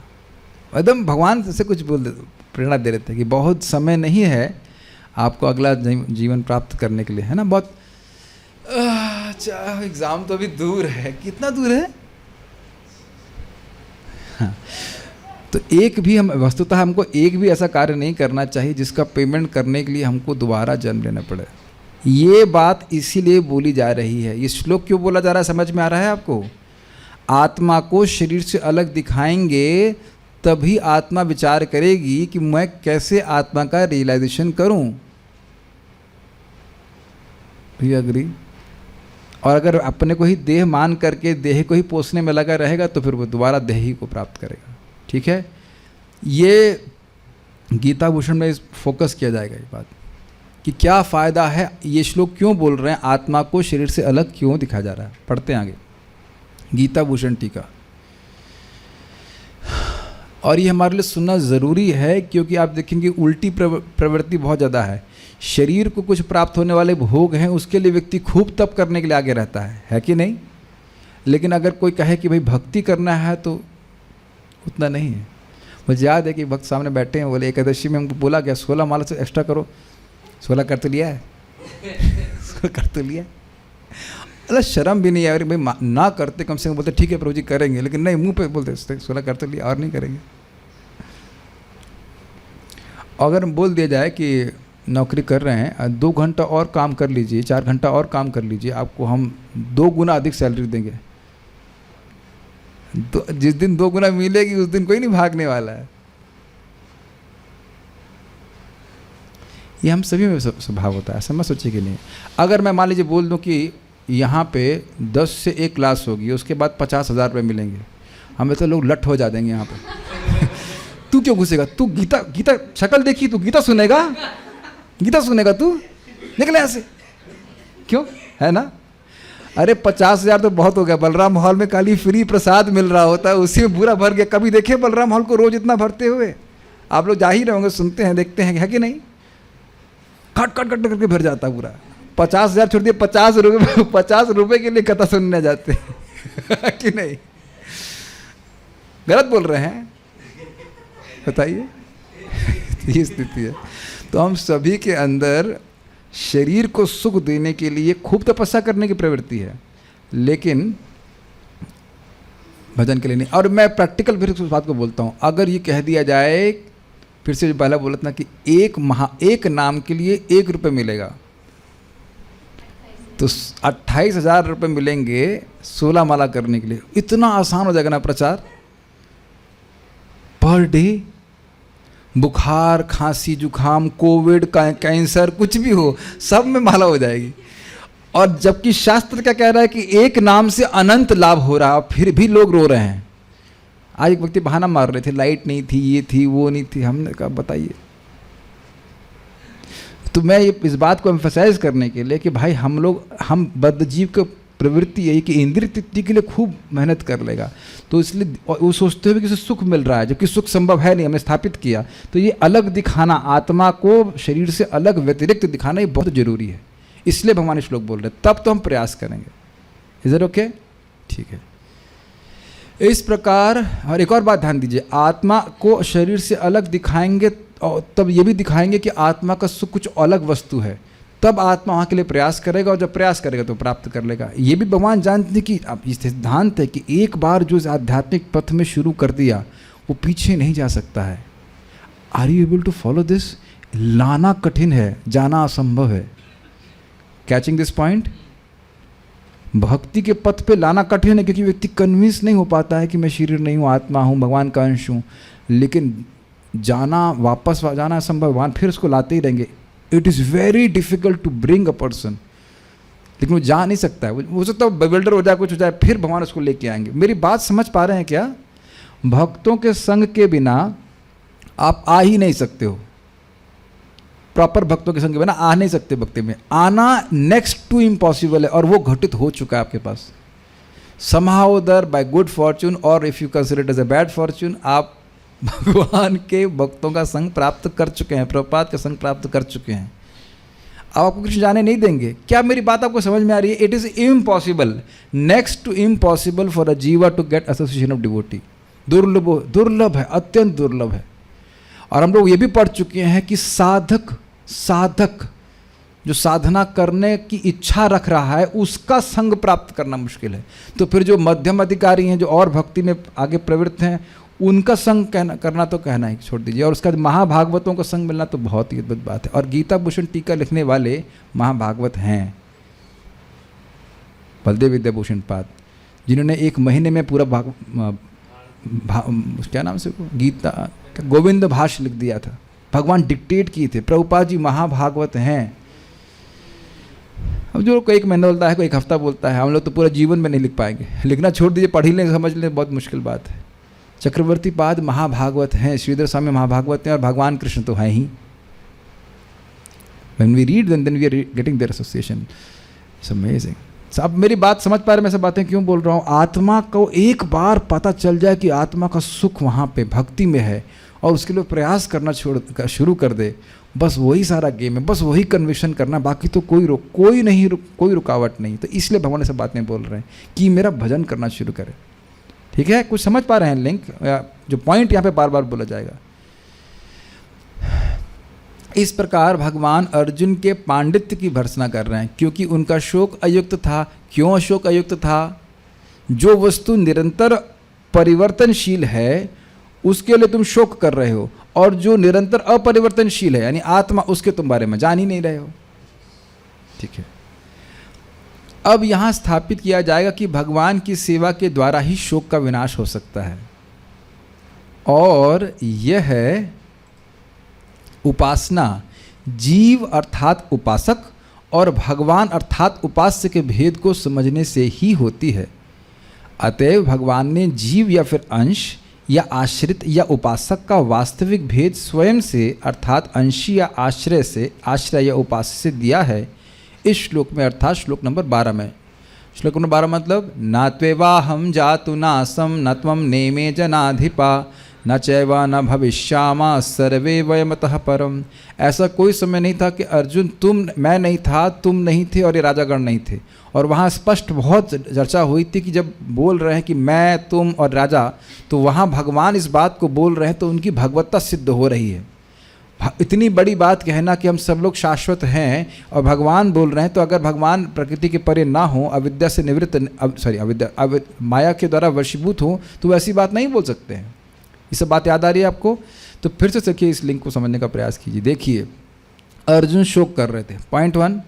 एकदम भगवान से कुछ प्रेरणा दे रहे थे कि बहुत समय नहीं है आपको अगला जीवन प्राप्त करने के लिए, है ना। बहुत अच्छा, एग्ज़ाम तो अभी दूर है। कितना दूर है? हाँ, तो एक भी हम वस्तुतः हमको एक भी ऐसा कार्य नहीं करना चाहिए जिसका पेमेंट करने के लिए हमको दोबारा जन्म लेना पड़े। ये बात इसीलिए बोली जा रही है। ये श्लोक क्यों बोला जा रहा है, समझ में आ रहा है आपको? आत्मा को शरीर से अलग दिखाएंगे तभी आत्मा विचार करेगी कि मैं कैसे आत्मा का रियलाइजेशन करूं। You agree? और अगर अपने को ही देह मान करके देह को ही पोसने में लगा रहेगा तो फिर वो दोबारा देह ही को प्राप्त करेगा। ठीक है, ये गीता भूषण में फोकस किया जाएगा ये बात कि क्या फ़ायदा है, ये श्लोक क्यों बोल रहे हैं, आत्मा को शरीर से अलग क्यों दिखाया जा रहा है। पढ़ते हैं आगे गीता भूषण टीका। और ये हमारे लिए सुनना ज़रूरी है क्योंकि आप देखेंगे उल्टी प्रवृत्ति बहुत ज़्यादा है। शरीर को कुछ प्राप्त होने वाले भोग हैं, उसके लिए व्यक्ति खूब तप करने के लिए आगे रहता है कि नहीं। लेकिन अगर कोई कहे कि भाई भक्ति करना है तो उतना नहीं है। मुझे याद है कि भक्त सामने बैठे हैं, बोले एकादशी में हमको बोला गया 16 माला से एक्स्ट्रा करो। 16 कर तो लिया है? 16 कर तो लिया। अरे शर्म भी नहीं है भाई, ना करते कम से कम बोलते ठीक है प्रभु जी करेंगे, लेकिन नहीं, मुंह पे बोलते 16 कर तो लिया और नहीं करेंगे। अगर बोल दिया जाए कि नौकरी कर रहे हैं 2 घंटा और काम कर लीजिए, 4 घंटा और काम कर लीजिए, आपको हम 2 गुना अधिक सैलरी देंगे, तो जिस दिन 2 गुना मिलेगी उस दिन कोई नहीं भागने वाला है। ये हम सभी में स्वभाव होता है, ऐसा मैं सोचिए कि नहीं। अगर मैं मान लीजिए बोल दूं कि यहाँ पे 10 से 1 क्लास होगी, उसके बाद 50,000 रुपये मिलेंगे, हमें तो लोग लट हो जा देंगे यहाँ पे। तू क्यों घुसेगा? तू गीता शक्ल देखी, तू गीता सुनेगा तू? निकले ऐसे क्यों, है ना। अरे 50,000 तो बहुत हो गया। बलराम हॉल में खाली फ्री प्रसाद मिल रहा होता है, उसी में पूरा भर गया। कभी देखे बलराम हॉल को रोज इतना भरते हुए? आप लोग जा ही रहे होंगे, सुनते हैं, देखते हैं, है कि नहीं। कट करके भर जाता पूरा। 50,000 छोड़ दिए, 50 रुपये के लिए कथा सुनने जाते हैं कि नहीं। गलत बोल रहे हैं, बताइए। ये स्थिति है। तो हम सभी के अंदर शरीर को सुख देने के लिए खूब तपस्या करने की प्रवृत्ति है, लेकिन भजन के लिए नहीं। और मैं प्रैक्टिकल फिर उस बात को बोलता हूँ, अगर ये कह दिया जाए, फिर से जो पहला बोला था कि एक नाम के लिए 1 रुपये मिलेगा, तो 28,000 रुपये मिलेंगे 16 माला करने के लिए। इतना आसान हो जाएगा ना प्रचार। पर डे बुखार, खांसी, जुखाम, कोविड, कैंसर, कुछ भी हो, सब में माला हो जाएगी। और जबकि शास्त्र क्या कह रहा है कि एक नाम से अनंत लाभ हो रहा, फिर भी लोग रो रहे हैं। आज एक व्यक्ति बहाना मार रहे थे, लाइट नहीं थी, ये थी, वो नहीं थी। हमने कहा बताइए। तो मैं इस बात को एम्फसाइज करने के लिए कि भाई हम बद्धजीव का प्रवृत्ति यही कि इंद्रिय तृप्ति के लिए खूब मेहनत कर लेगा, तो इसलिए वो सोचते हुए कि उसे सुख मिल रहा है, जबकि सुख संभव है नहीं, हमने स्थापित किया। तो ये अलग दिखाना, आत्मा को शरीर से अलग व्यतिरिक्त दिखाना, ये बहुत जरूरी है। इसलिए भगवान श्लोक बोल रहे हैं, तब तो हम प्रयास करेंगे। Is it okay? ठीक है। इस प्रकार, और एक और बात ध्यान दीजिए, आत्मा को शरीर से अलग दिखाएंगे और तब ये भी दिखाएंगे कि आत्मा का सुख कुछ अलग वस्तु है, तब आत्मा वहाँ के लिए प्रयास करेगा, और जब प्रयास करेगा तो प्राप्त कर लेगा। ये भी भगवान जानते हैं कि अब ये सिद्धांत है कि एक बार जो आध्यात्मिक पथ में शुरू कर दिया वो पीछे नहीं जा सकता है। Are you able to follow this? लाना कठिन है, जाना असंभव है। Catching this point? भक्ति के पथ पे लाना कठिन है क्योंकि व्यक्ति कन्विंस नहीं हो पाता है कि मैं शरीर नहीं हूँ, आत्मा हूँ, भगवान का अंश हूँ। लेकिन जाना, वापस जाना संभव, भगवान फिर उसको लाते ही रहेंगे। It is very difficult to bring a person, लेकिन वो जा नहीं सकता है। हो सकता है बेविल्डर हो जाए, कुछ हो जाए, फिर भगवान उसको लेके आएंगे। मेरी बात समझ पा रहे हैं क्या? भक्तों के संग के बिना आप आ ही नहीं सकते हो। प्रॉपर भक्तों के संग के बिना आ नहीं सकते। भक्ति में आना नेक्स्ट टू इम्पॉसिबल है, और वो घटित हो चुका है आपके पास। somehow other by good fortune और if you consider it as a bad fortune, आप भगवान के भक्तों का संग प्राप्त कर चुके हैं, प्रभुपाद का संग प्राप्त कर चुके हैं। अब आपको कृष्ण जाने नहीं देंगे। क्या मेरी बात आपको समझ में आ रही है? It is impossible, next to impossible for a जीवा to get association of devotee. दुर्लभ है, अत्यंत दुर्लभ है। और हम लोग ये भी पढ़ चुके हैं कि साधक जो साधना करने की इच्छा रख रहा है उसका संग प्राप्त करना मुश्किल है। तो फिर जो मध्यम अधिकारी हैं, जो और भक्ति में आगे प्रवृत्त हैं, उनका संग करना तो कहना ही छोड़ दीजिए। और उसका महाभागवतों का संग मिलना तो बहुत ही अद्भुत बात है। और गीता भूषण टीका लिखने वाले महाभागवत हैं, बलदेव विद्याभूषण पाद, जिन्होंने एक महीने में पूरा क्या नाम से गीता गोविंद भाष्य लिख दिया था। भगवान डिक्टेट किए थे। प्रभुपाद जी महाभागवत हैं। अब जो कोई एक महीना बोलता है, कोई एक हफ्ता बोलता है, हम लोग तो पूरा जीवन में नहीं लिख पाएंगे। लिखना छोड़ दीजिए, पढ़ ही लें, समझ लें, बहुत मुश्किल बात है। चक्रवर्ती पाद महाभागवत हैं, श्रीधर स्वामी महाभागवत हैं, और भगवान कृष्ण तो हैं ही। When we read them, then we are getting their association. It's amazing. अब मेरी बात समझ पा रहे, मैं सब बातें क्यों बोल रहा हूँ? आत्मा को एक बार पता चल जाए कि आत्मा का सुख वहाँ पे भक्ति में है, और उसके लिए प्रयास करना शुरू कर दे, बस वही सारा गेम है। बस वही कन्विक्शन करना, बाकी तो कोई रुकावट नहीं। तो इसलिए भगवान सब बातें बोल रहे हैं कि मेरा भजन करना शुरू करे। ठीक है, कुछ समझ पा रहे हैं लिंक? जो पॉइंट यहाँ पे बार बार बोला जाएगा। इस प्रकार भगवान अर्जुन के पांडित्य की भर्त्सना कर रहे हैं, क्योंकि उनका शोक अयुक्त था। क्यों अशोक अयुक्त था? जो वस्तु निरंतर परिवर्तनशील है उसके लिए तुम शोक कर रहे हो, और जो निरंतर अपरिवर्तनशील है यानी आत्मा, उसके तुम बारे में जान ही नहीं रहे हो। ठीक है, अब यहाँ स्थापित किया जाएगा कि भगवान की सेवा के द्वारा ही शोक का विनाश हो सकता है, और यह उपासना जीव अर्थात उपासक और भगवान अर्थात उपास्य के भेद को समझने से ही होती है। अतएव भगवान ने जीव या फिर अंश या आश्रित या उपासक का वास्तविक भेद स्वयं से अर्थात अंशी या आश्रय से, आश्रय या उपास्य से दिया है इस श्लोक में, अर्थात श्लोक नंबर 12 में। श्लोक नंबर 12 मतलब न त्वेवाहम जातु नासम न त्वं नेमे जनाधिपा न चैवा न भविष्यामा सर्वे वयमतः परम। ऐसा कोई समय नहीं था कि अर्जुन मैं नहीं था, तुम नहीं थे और ये राजागण नहीं थे। और वहाँ स्पष्ट बहुत चर्चा हुई थी कि जब बोल रहे हैं कि मैं, तुम और राजा, तो वहाँ भगवान इस बात को बोल रहे हैं तो उनकी भगवत्ता सिद्ध हो रही है। इतनी बड़ी बात कहना कि हम सब लोग शाश्वत हैं और भगवान बोल रहे हैं, तो अगर भगवान प्रकृति के परे ना हो, अविद्या से निवृत्त, माया के द्वारा वशीभूत हो, तो वैसी बात नहीं बोल सकते हैं। ये सब बात याद आ रही है आपको? तो फिर से देखिए, इस लिंक को समझने का प्रयास कीजिए। देखिए, अर्जुन शोक कर रहे थे, पॉइंट 1,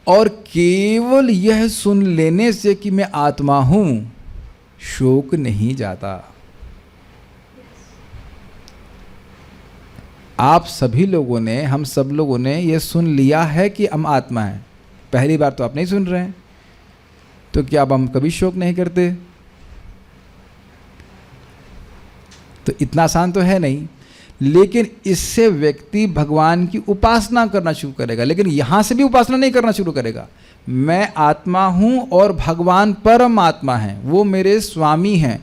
और केवल यह सुन लेने से कि मैं आत्मा हूं शोक नहीं जाता। आप सभी लोगों ने, हम सब लोगों ने यह सुन लिया है कि हम आत्मा हैं। पहली बार तो आप नहीं सुन रहे हैं, तो क्या अब हम कभी शोक नहीं करते? तो इतना आसान तो है नहीं, लेकिन इससे व्यक्ति भगवान की उपासना करना शुरू करेगा। लेकिन यहाँ से भी उपासना नहीं करना शुरू करेगा। मैं आत्मा हूँ और भगवान परमात्मा हैं, वो मेरे स्वामी हैं,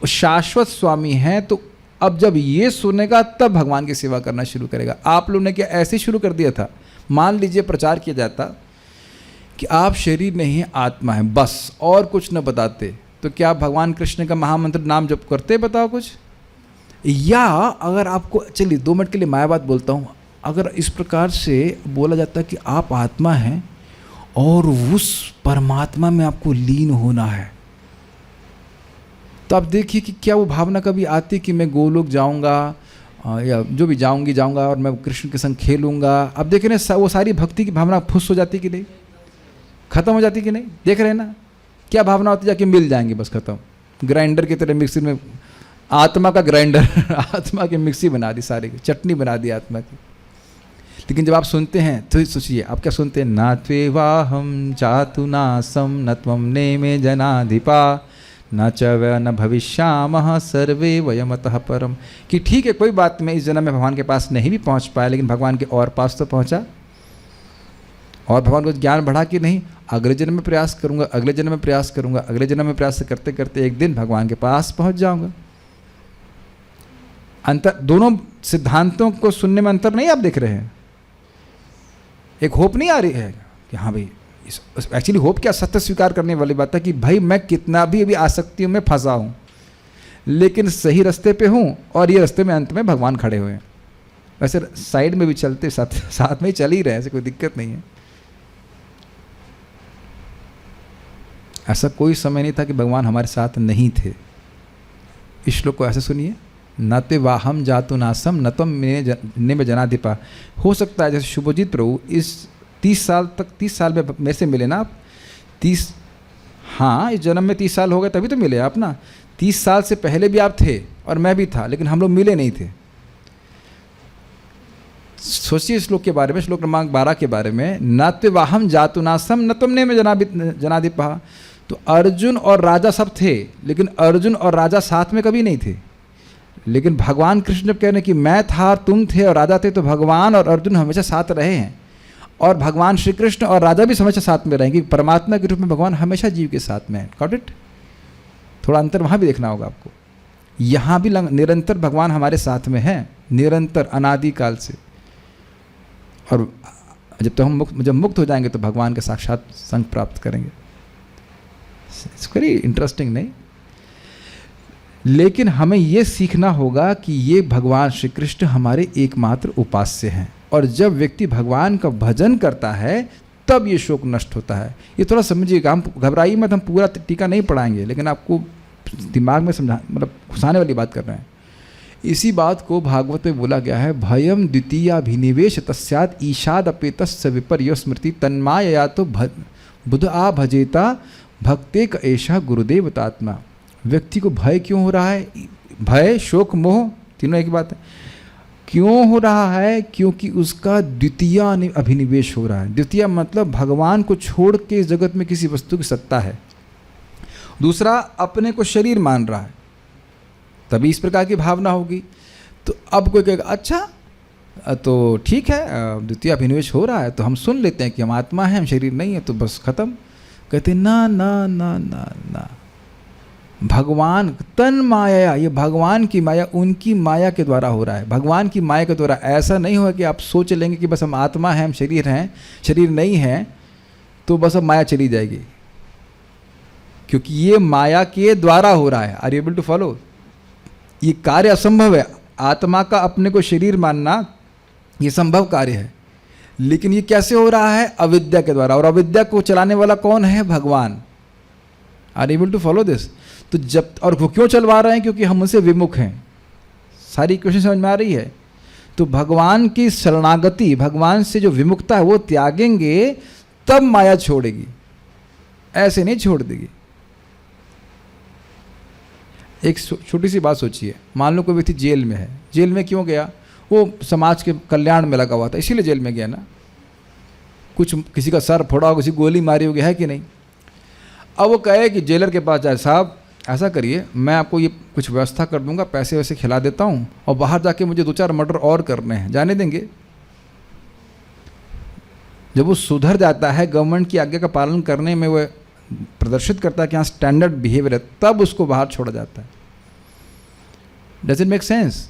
शाश्वत स्वामी हैं। तो अब जब ये सुनेगा तब भगवान की सेवा करना शुरू करेगा। आप लोगों ने क्या ऐसे शुरू कर दिया था? मान लीजिए प्रचार किया जाता कि आप शरीर नहीं है, आत्मा है, बस, और कुछ न बताते, तो क्या आप भगवान कृष्ण का महामंत्र नाम जप करते? बताओ कुछ। या अगर आपको, चलिए 2 मिनट के लिए माया बात बोलता हूँ, अगर इस प्रकार से बोला जाता कि आप आत्मा हैं और उस परमात्मा में आपको लीन होना है, तो आप देखिए कि क्या वो भावना कभी आती कि मैं गोलोक जाऊंगा या जो भी जाऊंगा और मैं कृष्ण के संग खेलूंगा। अब देख रहे हैं वो सारी भक्ति की भावना फुस हो जाती कि नहीं, खत्म हो जाती कि नहीं, देख रहे हैं ना क्या भावना होती, जाके मिल जाएंगे बस खत्म। ग्राइंडर की तरह मिक्सी में आत्मा का ग्राइंडर आत्मा की मिक्सी बना दी, सारी की चटनी बना दी आत्मा की। लेकिन जब आप सुनते हैं तो सोचिए आप क्या सुनते हैं, ना त्वेवाहम जातु नासम न त्वं नेमे जनाधिपा न च व न भविष्यामः सर्वे वयमतः परम। कि ठीक है कोई बात नहीं, इस जन्म में भगवान के पास नहीं भी पहुंच पाया, लेकिन भगवान के और पास तो पहुंचा, और भगवान को ज्ञान बढ़ा कि नहीं, अगले जन्म में प्रयास करूंगा, अगले जन्म में प्रयास करूंगा, अगले जन्म में प्रयास करते करते एक दिन भगवान के पास पहुंच जाऊंगा। अंतर, दोनों सिद्धांतों को सुनने में अंतर नहीं आप देख रहे हैं। एक होप नहीं आ रही है कि हाँ भाई, एक्चुअली होप क्या, सत्य स्वीकार करने वाली बात है कि भाई मैं कितना भी अभी आसक्तियों में फंसा हूँ, लेकिन सही रास्ते पे हूँ, और ये रास्ते में अंत में भगवान खड़े हुए हैं। वैसे साइड में भी चलते साथ में ही चल ही रहे हैं, ऐसे कोई दिक्कत नहीं है। ऐसा कोई समय नहीं था कि भगवान हमारे साथ नहीं थे। इस श्लोक को ऐसे सुनिए, न ते वाहम जातु नासम न तम में जनाधिपा। हो सकता है जैसे शुभजीत प्रभु इस 30 साल में मेरे से मिले ना आप, 30, हाँ इस जन्म में 30 साल हो गए तभी तो मिले आप ना। 30 साल से पहले भी आप थे और मैं भी था, लेकिन हम लोग मिले नहीं थे। सोचिए श्लोक के बारे में, श्लोक क्रमांक 12 के बारे में, न ते वाहम जातु नासम न तुमने में जनाधिपा। तो अर्जुन और राजा सब थे, लेकिन अर्जुन और राजा साथ में कभी नहीं थे। लेकिन भगवान कृष्ण जब कह रहे हैं कि मैं था और तुम थे और राजा थे, तो भगवान और अर्जुन हमेशा साथ रहे हैं, और भगवान श्री कृष्ण और राजा भी हमेशा साथ में रहेंगे। परमात्मा के रूप में भगवान हमेशा जीव के साथ में है। Got it? थोड़ा अंतर वहाँ भी देखना होगा आपको। यहाँ भी निरंतर भगवान हमारे साथ में है, निरंतर अनादिकाल से। और जब तक हम मुक्त हो जाएंगे तो भगवान के साक्षात संग प्राप्त करेंगे। इट्स वेरी इंटरेस्टिंग नहीं? लेकिन हमें ये सीखना होगा कि ये भगवान श्री कृष्ण हमारे एकमात्र उपास्य हैं, और जब व्यक्ति भगवान का भजन करता है तब ये शोक नष्ट होता है। ये थोड़ा समझिएगा, हम घबराइए मत, हम पूरा टीका नहीं पढ़ाएंगे, लेकिन आपको दिमाग में समझा, मतलब घुसाने वाली बात कर रहे हैं। इसी बात को भागवत में बोला गया है, भयम द्वितीयाभिनिवेश तस्याद ईशाद अपेतस्य विपर्य स्मृति तन्मायया तो बुध आ भजेता भक्ते क ऐशा गुरुदेवतात्मा। व्यक्ति को भय क्यों हो रहा है? भय, शोक, मोह, तीनों एक बात है। क्यों हो रहा है? क्योंकि उसका द्वितीय अभिनिवेश हो रहा है। द्वितीय मतलब भगवान को छोड़ के इस जगत में किसी वस्तु की सत्ता है। दूसरा, अपने को शरीर मान रहा है, तभी इस प्रकार की भावना होगी। तो अब कोई कहेगा अच्छा तो ठीक है, द्वितीय अभिनिवेश हो रहा है तो हम सुन लेते हैं कि हम आत्मा हैं, हम शरीर नहीं है, तो बस खत्म। कहते ना ना ना ना ना, भगवान तन माया, ये भगवान की माया, उनकी माया के द्वारा हो रहा है। भगवान की माया के द्वारा ऐसा नहीं हुआ कि आप सोच लेंगे कि बस हम आत्मा हैं, हम शरीर हैं, शरीर नहीं है, तो बस अब माया चली जाएगी, क्योंकि ये माया के द्वारा हो रहा है। Are you able to follow? ये कार्य असंभव है। आत्मा का अपने को शरीर मानना ये संभव कार्य है, लेकिन ये कैसे हो रहा है? अविद्या के द्वारा, और अविद्या को चलाने वाला कौन है? भगवान। Are able to follow this? तो जब, और वो क्यों चलवा रहे हैं? क्योंकि हम उनसे विमुख हैं। सारी इक्वेशन समझ में आ रही है? तो भगवान की शरणागति, भगवान से जो विमुखता है वो त्यागेंगे तब माया छोड़ेगी, ऐसे नहीं छोड़ देगी। एक छोटी सी बात सोचिए, मान लो कोई व्यक्ति जेल में है। जेल में क्यों गया? वो समाज के कल्याण में लगा हुआ था, इसीलिए जेल में गया ना। कुछ किसी का सर फोड़ा हो, किसी गोली मारी होगी, है कि नहीं? अब वो कहे कि जेलर के पास जाए, साहब ऐसा करिए, मैं आपको ये कुछ व्यवस्था कर दूंगा, पैसे वैसे खिला देता हूँ, और बाहर जाके मुझे 2-4 मर्डर और करने हैं, जाने देंगे? जब वो सुधर जाता है, गवर्नमेंट की आज्ञा का पालन करने में वो प्रदर्शित करता है कि हाँ स्टैंडर्ड बिहेवियर है, तब उसको बाहर छोड़ा जाता है। Does it make sense?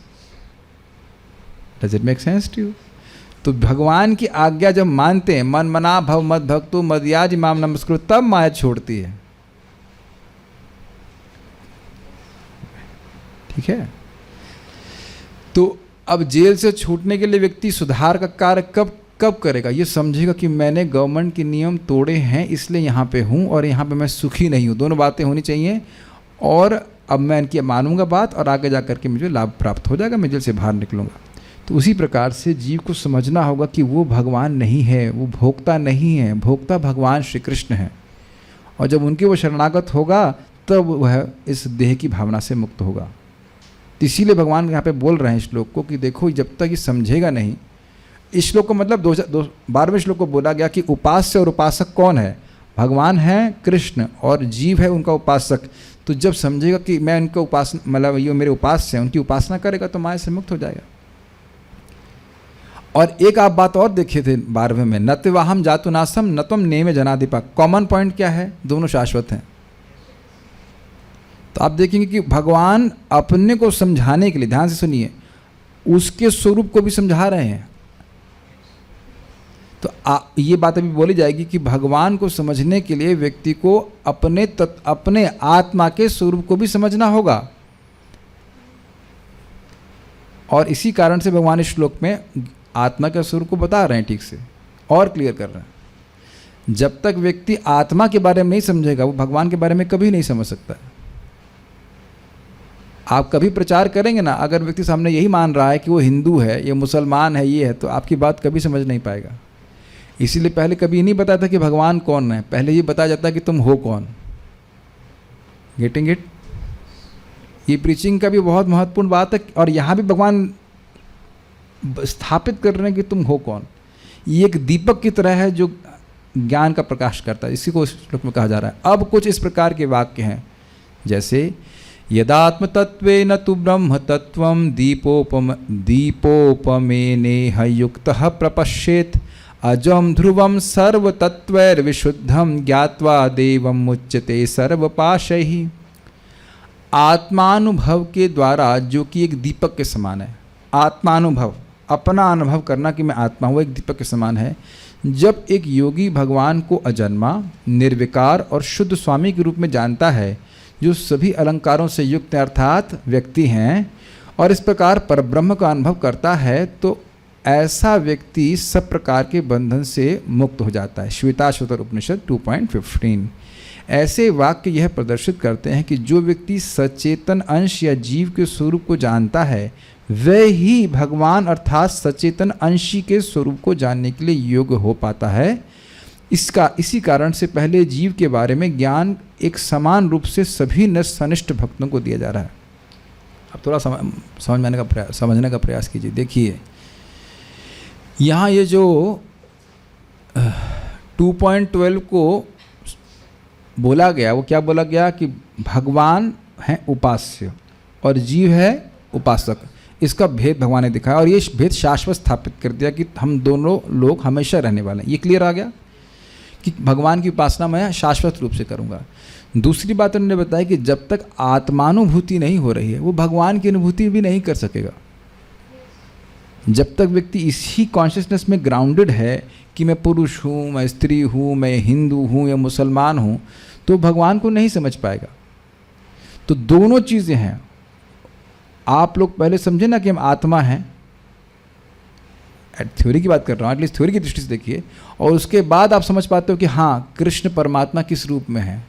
Does it make sense to you? तो भगवान की आज्ञा जब मानते हैं, मन मना भव मद भक्तु मदयाज माम नमस्कृत, तब माया छोड़ती है। ठीक है? तो अब जेल से छूटने के लिए व्यक्ति सुधार का कार्य कब करेगा? ये समझेगा कि मैंने गवर्नमेंट के नियम तोड़े हैं, इसलिए यहाँ पे हूँ, और यहाँ पे मैं सुखी नहीं हूँ। दोनों बातें होनी चाहिए। और अब मैं इनकी मानूंगा बात और आगे जा कर के मुझे लाभ प्राप्त हो जाएगा, मैं जेल से बाहर निकलूंगा। तो उसी प्रकार से जीव को समझना होगा कि वो भगवान नहीं है, वो भोक्ता नहीं है, भोक्ता भगवान श्री कृष्ण है। और जब उनके वो शरणागत होगा तब वह इस देह की भावना से मुक्त होगा। तो इसीलिए भगवान यहाँ पे बोल रहे हैं श्लोक को कि देखो जब तक ये समझेगा नहीं, इस श्लोक को मतलब 12वें श्लोक को बोला गया कि उपास्य और उपासक कौन है? भगवान है कृष्ण और जीव है उनका उपासक। तो जब समझेगा कि मैं उनका उपासना मतलब ये मेरे उपास्य हैं, उनकी उपासना करेगा तो माया से मुक्त हो जाएगा। और एक आप बात और देखे थे 12वें में, न त्वाहम जातु नासम न त्वम नेमे जनाधिपा। कॉमन पॉइंट क्या है? दोनों शाश्वत हैं। तो आप देखेंगे कि भगवान अपने को समझाने के लिए, ध्यान से सुनिए, उसके स्वरूप को भी समझा रहे हैं। तो ये बात अभी बोली जाएगी कि भगवान को समझने के लिए व्यक्ति को अपने आत्मा के स्वरूप को भी समझना होगा। और इसी कारण से भगवान इस श्लोक में आत्मा के स्वरूप को बता रहे हैं, ठीक से और क्लियर कर रहे हैं। जब तक व्यक्ति आत्मा के बारे में नहीं समझेगा वो भगवान के बारे में कभी नहीं समझ सकता। आप कभी प्रचार करेंगे ना, अगर व्यक्ति सामने यही मान रहा है कि वो हिंदू है, ये मुसलमान है, ये है, तो आपकी बात कभी समझ नहीं पाएगा। इसीलिए पहले कभी नहीं बताया था कि भगवान कौन है, पहले ये बताया जाता है कि तुम हो कौन। Getting it? ये प्रीचिंग का भी बहुत महत्वपूर्ण बात है। और यहाँ भी भगवान स्थापित कर रहे हैं कि तुम हो कौन। ये एक दीपक की तरह है जो ज्ञान का प्रकाश करता है। इसी को इस श्लोक में कहा जा रहा है। अब कुछ इस प्रकार के वाक्य हैं, जैसे यदात्म तत्वेन तु ब्रह्म तत्वं दीपोपमेनेह युक्तः प्रपश्येत अजम ध्रुवम सर्वतत्वैर्विशुद्धम ज्ञात्वा देवम मुच्यते सर्वपाशैः। आत्मानुभव के द्वारा, जो कि एक दीपक के समान है, आत्मानुभव, अपना अनुभव करना कि मैं आत्मा हूँ, एक दीपक के समान है। जब एक योगी भगवान को अजन्मा, निर्विकार और शुद्ध स्वामी के रूप में जानता है, जो सभी अलंकारों से युक्त अर्थात व्यक्ति हैं, और इस प्रकार परब्रह्म का अनुभव करता है, तो ऐसा व्यक्ति सब प्रकार के बंधन से मुक्त हो जाता है। श्वेताश्वतर उपनिषद 2.15। ऐसे वाक्य यह प्रदर्शित करते हैं कि जो व्यक्ति सचेतन अंश या जीव के स्वरूप को जानता है, वह ही भगवान अर्थात सचेतन अंशी के स्वरूप को जानने के लिए योग्य हो पाता है। इसी कारण से पहले जीव के बारे में ज्ञान एक समान रूप से सभी सनिष्ठ भक्तों को दिया जा रहा है। अब थोड़ा समझने का प्रयास कीजिए। देखिए यहाँ ये जो 2.12 को बोला गया, वो क्या बोला गया कि भगवान है उपास्य और जीव है उपासक। इसका भेद भगवान ने दिखाया और ये भेद शाश्वत स्थापित कर दिया कि हम दोनों लोग हमेशा रहने वाले हैं। ये क्लियर आ गया कि भगवान की उपासना मैं शाश्वत रूप से करूँगा। दूसरी बात उन्होंने बताया कि जब तक आत्मानुभूति नहीं हो रही है, वो भगवान की अनुभूति भी नहीं कर सकेगा। जब तक व्यक्ति इसी कॉन्शियसनेस में ग्राउंडेड है कि मैं पुरुष हूँ, मैं स्त्री हूँ, मैं हिंदू हूँ या मुसलमान हूँ, तो भगवान को नहीं समझ पाएगा। तो दोनों चीज़ें हैं। आप लोग पहले समझे ना कि हम आत्मा हैं, थ्योरी की बात कर रहा हूँ, एटलीस्ट थ्योरी की दृष्टि से देखिए, और उसके बाद आप समझ पाते हो कि हाँ कृष्ण परमात्मा किस रूप में है।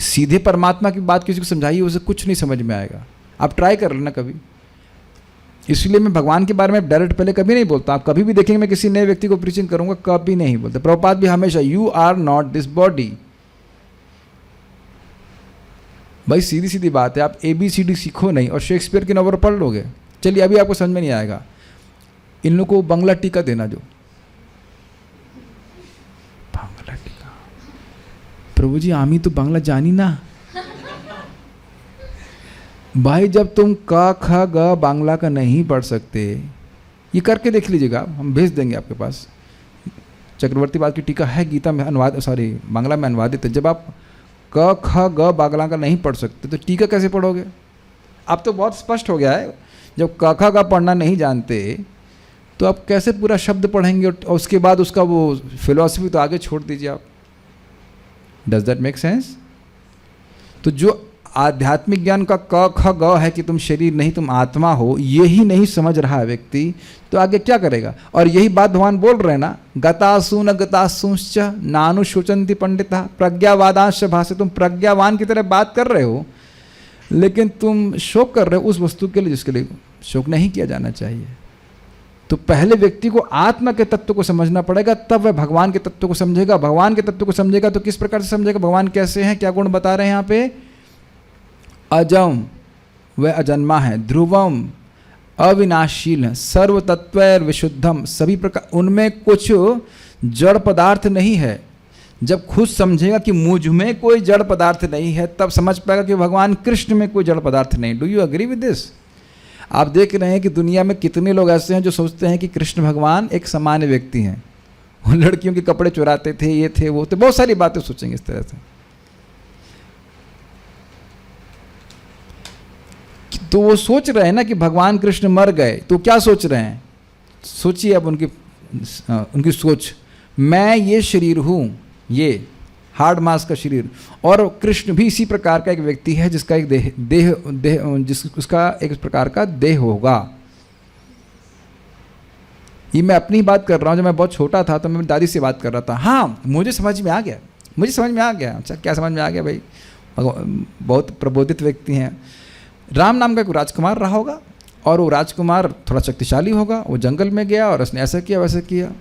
सीधे परमात्मा की बात किसी को समझाइए, उसे कुछ नहीं समझ में आएगा। आप ट्राई कर लेना कभी। इसलिए मैं भगवान के बारे में डायरेक्ट पहले कभी नहीं बोलता। आप कभी भी देखेंगे मैं किसी नए व्यक्ति को प्रीचिंग करूंगा, कभी नहीं बोलता। प्रभुपाद भी हमेशा you are not this body. भाई सीधी सीधी बात है, आप ABCD सीखो नहीं और शेक्सपियर की नॉवल पढ़ लोगे। चलिए अभी आपको समझ में नहीं आएगा, इन लोगों को बांग्ला टीका देना। जो बांग्ला टीका, प्रभु जी आमी तो बांग्ला जानी ना भाई। जब तुम क ख ग बांग्ला का नहीं पढ़ सकते, ये करके देख लीजिएगा, हम भेज देंगे आपके पास। चक्रवर्ती पाद की टीका है गीता में बांग्ला में अनुवादित है। जब आप क ख ग बांग्ला का नहीं पढ़ सकते तो टीका कैसे पढ़ोगे? अब तो बहुत स्पष्ट हो गया है। जब क ख ग पढ़ना नहीं जानते तो आप कैसे पूरा शब्द पढ़ेंगे? और उसके बाद उसका वो फिलॉसफी तो आगे छोड़ दीजिए आप। Does that make sense? तो जो आध्यात्मिक ज्ञान का क ख ग है कि तुम शरीर नहीं तुम आत्मा हो, यही नहीं समझ रहा है व्यक्ति, तो आगे क्या करेगा? और यही बात भगवान बोल रहे हैं ना, गतासु न गतासुश्च नानुशोचन्ति पंडिता प्रज्ञावादांश भाषे। तुम प्रज्ञावान की तरह बात कर रहे हो, लेकिन तुम शोक कर रहे हो उस वस्तु के लिए जिसके लिए शोक नहीं किया जाना चाहिए। तो पहले व्यक्ति को आत्मा के तत्व को समझना पड़ेगा, तब वह भगवान के तत्व को समझेगा। भगवान के तत्व को समझेगा तो किस प्रकार से समझेगा? भगवान कैसे हैं, क्या गुण बता रहे हैं यहाँ पे? अजम, वह अजन्मा है, ध्रुवम, अविनाशील है, सर्व तत्व विशुद्धम, सभी प्रकार, उनमें कुछ जड़ पदार्थ नहीं है। जब खुद समझेगा कि मुझ में कोई जड़ पदार्थ नहीं है, तब समझ पाएगा कि भगवान कृष्ण में कोई जड़ पदार्थ नहीं। Do you agree with this? आप देख रहे हैं कि दुनिया में कितने लोग ऐसे हैं जो सोचते हैं कि कृष्ण भगवान एक सामान्य व्यक्ति हैं, वो लड़कियों के कपड़े चुराते थे, ये थे वो थे, बहुत सारी बातें सोचेंगे इस तरह से। तो वो सोच रहे हैं ना कि भगवान कृष्ण मर गए, तो क्या सोच रहे हैं? सोचिए अब उनकी सोच, मैं ये शरीर हूँ, ये हार्ड मास का शरीर, और कृष्ण भी इसी प्रकार का एक व्यक्ति है जिसका एक उसका एक प्रकार का देह होगा। ये मैं अपनी बात कर रहा हूँ। जब मैं बहुत छोटा था तो मैं दादी से बात कर रहा था। हाँ, मुझे समझ में आ गया। अच्छा, क्या समझ में आ गया भाई? बहुत प्रबोधित व्यक्ति हैं। राम नाम का कोई राजकुमार रहा होगा, और वो राजकुमार थोड़ा शक्तिशाली होगा, वो जंगल में गया और उसने ऐसा किया वैसा किया।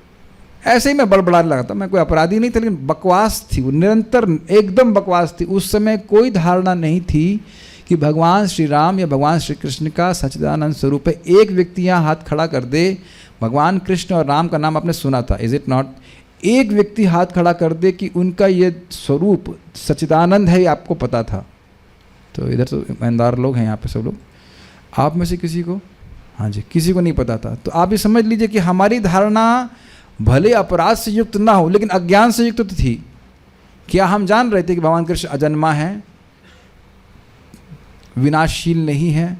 ऐसे ही मैं बड़बड़ाने लगा था। मैं कोई अपराधी नहीं था, लेकिन बकवास थी वो, निरंतर एकदम बकवास थी। उस समय कोई धारणा नहीं थी कि भगवान श्री राम या भगवान श्री कृष्ण का सच्चिदानंद स्वरूप है। एक व्यक्ति यहाँ हाथ खड़ा कर दे, भगवान कृष्ण और राम का नाम आपने सुना था, इज इट नॉट? एक व्यक्ति हाथ खड़ा कर दे कि उनका ये स्वरूप सच्चिदानंद है, ये आपको पता था। तो इधर तो ईमानदार लोग हैं यहाँ पे सब लोग, आप में से किसी को, हाँ जी, किसी को नहीं पता था। तो आप ये समझ लीजिए कि हमारी धारणा भले अपराध से युक्त ना हो, लेकिन अज्ञान से युक्त तो थी। क्या हम जान रहे थे कि भगवान कृष्ण अजन्मा है, विनाशशील नहीं है,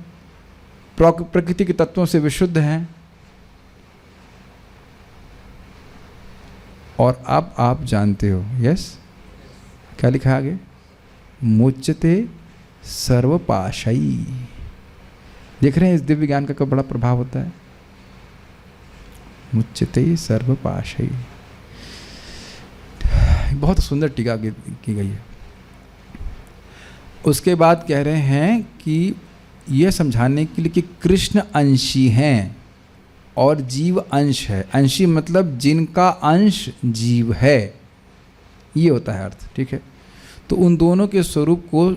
प्रकृति के तत्वों से विशुद्ध हैं? और अब आप जानते हो, यस, क्या लिखा है आगे? मुच्यते सर्वपाशई। देख रहे हैं इस दिव्य ज्ञान का बड़ा प्रभाव होता है। मुच्यते सर्वपाशई, बहुत सुंदर टीका की गई है। उसके बाद कह रहे हैं कि यह समझाने के लिए कि कृष्ण अंशी हैं और जीव अंश है। अंशी मतलब जिनका अंश जीव है, ये होता है अर्थ, ठीक है? तो उन दोनों के स्वरूप को,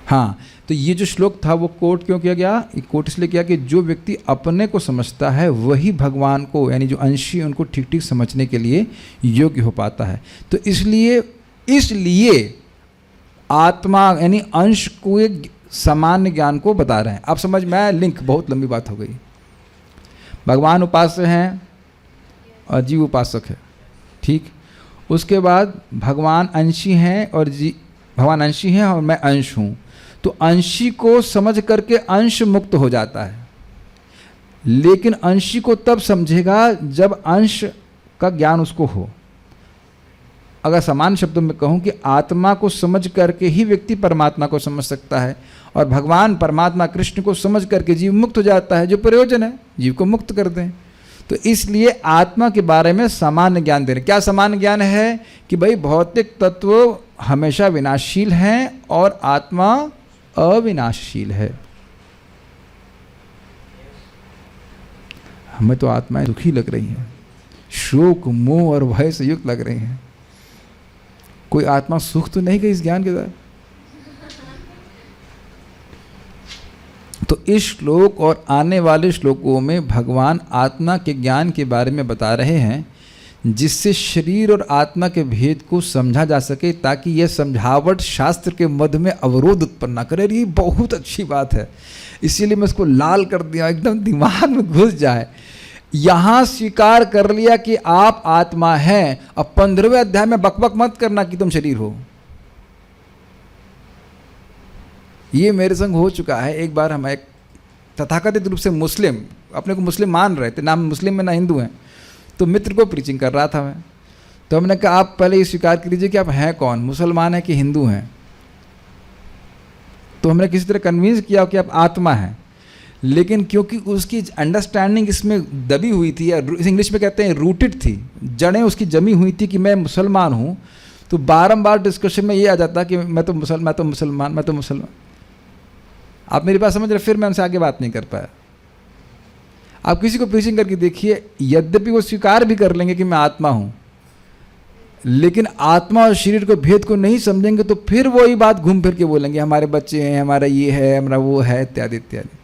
हाँ, तो ये जो श्लोक था वो कोट क्यों किया गया? ये कोट इसलिए किया कि जो व्यक्ति अपने को समझता है वही भगवान को, यानी जो अंशी, उनको ठीक ठीक समझने के लिए योग्य हो पाता है। तो इसलिए आत्मा यानी अंश को एक सामान्य ज्ञान को बता रहे हैं। आप समझ में आया? लिंक, बहुत लंबी बात हो गई। भगवान उपास्य हैं और जीव उपासक है, ठीक? उसके बाद भगवान अंशी हैं और भगवान अंशी हैं और मैं अंश हूँ। तो अंशी को समझ करके अंश मुक्त हो जाता है, लेकिन अंशी को तब समझेगा जब अंश का ज्ञान उसको हो। अगर समान शब्दों में कहूँ कि आत्मा को समझ करके ही व्यक्ति परमात्मा को समझ सकता है, और भगवान परमात्मा कृष्ण को समझ करके जीव मुक्त हो जाता है, जो प्रयोजन है जीव को मुक्त कर दें। तो इसलिए आत्मा के बारे में सामान्य ज्ञान दे रहे। क्या सामान्य ज्ञान है? कि भाई भौतिक तत्व हमेशा विनाशशील हैं और आत्मा अविनाशशील है। हमें तो आत्माएं दुखी लग रही हैं, शोक मोह और भय से युक्त लग रही हैं। कोई आत्मा सुख तो नहीं गई इस ज्ञान के द्वारा? तो इस श्लोक और आने वाले श्लोकों में भगवान आत्मा के ज्ञान के बारे में बता रहे हैं, जिससे शरीर और आत्मा के भेद को समझा जा सके, ताकि यह समझावट शास्त्र के मध्य में अवरोध उत्पन्न न करे। ये बहुत अच्छी बात है, इसीलिए मैं इसको लाल कर दिया, एकदम दिमाग में घुस जाए। यहाँ स्वीकार कर लिया कि आप आत्मा हैं, अब 15वें अध्याय में बकबक मत करना कि तुम शरीर हो। ये मेरे संग हो चुका है। एक बार हम एक तथाकथित रूप से मुस्लिम, अपने को मुस्लिम मान रहे थे, ना मुस्लिम में ना हिंदू हैं, तो मित्र को प्रीचिंग कर रहा था मैं। तो हमने कहा आप पहले ये स्वीकार कर लीजिए कि आप हैं कौन, मुसलमान हैं कि हिंदू हैं। तो हमने किसी तरह कन्विंस किया कि आप आत्मा हैं, लेकिन क्योंकि उसकी अंडरस्टैंडिंग इसमें दबी हुई थी, या इंग्लिश में कहते हैं रूटेड थी, जड़ें उसकी जमी हुई थी कि मैं मुसलमान हूँ, तो बारंबार डिस्कशन में ये आ जाता कि मैं तो मुसलमान। आप मेरी बात समझ रहे? फिर मैं उनसे आगे बात नहीं कर पाया। आप किसी को प्रीचिंग करके देखिए, यद्यपि वो स्वीकार भी कर लेंगे कि मैं आत्मा हूँ, लेकिन आत्मा और शरीर को भेद को नहीं समझेंगे तो फिर वही बात घूम फिर के बोलेंगे, हमारे बच्चे हैं, हमारा ये है, हमारा वो है, इत्यादि इत्यादि।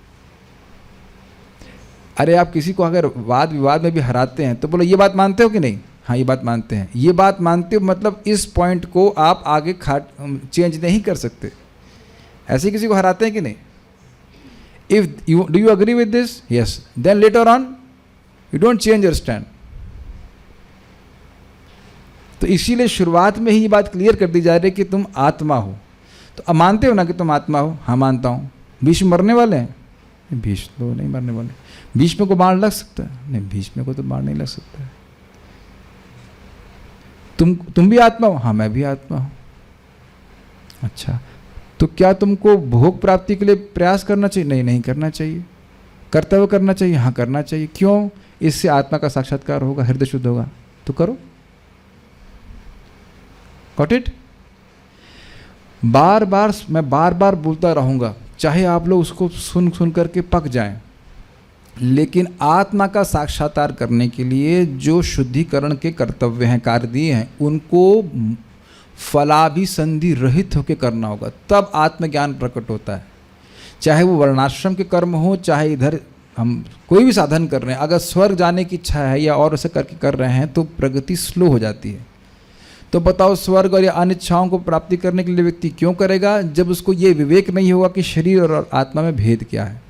अरे आप किसी को अगर वाद विवाद में भी हराते हैं तो बोलो ये बात मानते हो कि नहीं? हाँ ये बात मानते हैं। ये बात मानते हो मतलब इस पॉइंट को आप आगे चेंज नहीं कर सकते। ऐसे किसी को हराते हैं कि नहीं? If you do you agree with this? Yes, then later on you don't change your stand. तो इसीलिए शुरुआत में ही ये बात क्लियर कर दी जा रही है कि तुम आत्मा हो। तो अब मानते हो ना कि तुम आत्मा हो? हाँ मानता हूँ। भीष्म मरने वाले हैं? भीष्म तो नहीं मरने वाले। भीष्म को बाण लग सकता है? नहीं, भीष्म को तो बाण नहीं लग सकता है। तुम भी आत्मा हो? हाँ मैं भी आत्मा हूँ। अच्छा, तो क्या तुमको भोग प्राप्ति के लिए प्रयास करना चाहिए? नहीं, नहीं करना चाहिए। कर्तव्य करना चाहिए? हाँ करना चाहिए। क्यों? इससे आत्मा का साक्षात्कार होगा, हृदय शुद्ध होगा। तो करो। Got it? मैं बार बार बोलता रहूँगा, चाहे आप लोग उसको सुन सुन करके पक जाएं, लेकिन आत्मा का साक्षात्कार करने के लिए जो शुद्धिकरण के कर्तव्य हैं, कार्य दिए हैं, उनको फलाभिसंधि रहित होकर करना होगा, तब आत्मज्ञान प्रकट होता है। चाहे वो वर्णाश्रम के कर्म हो, चाहे इधर हम कोई भी साधन कर रहे हैं, अगर स्वर्ग जाने की इच्छा है या और ऐसे करके कर रहे हैं तो प्रगति स्लो हो जाती है। तो बताओ स्वर्ग और या अन्य इच्छाओं को प्राप्ति करने के लिए व्यक्ति क्यों करेगा? जब उसको ये विवेक नहीं होगा कि शरीर और आत्मा में भेद क्या है।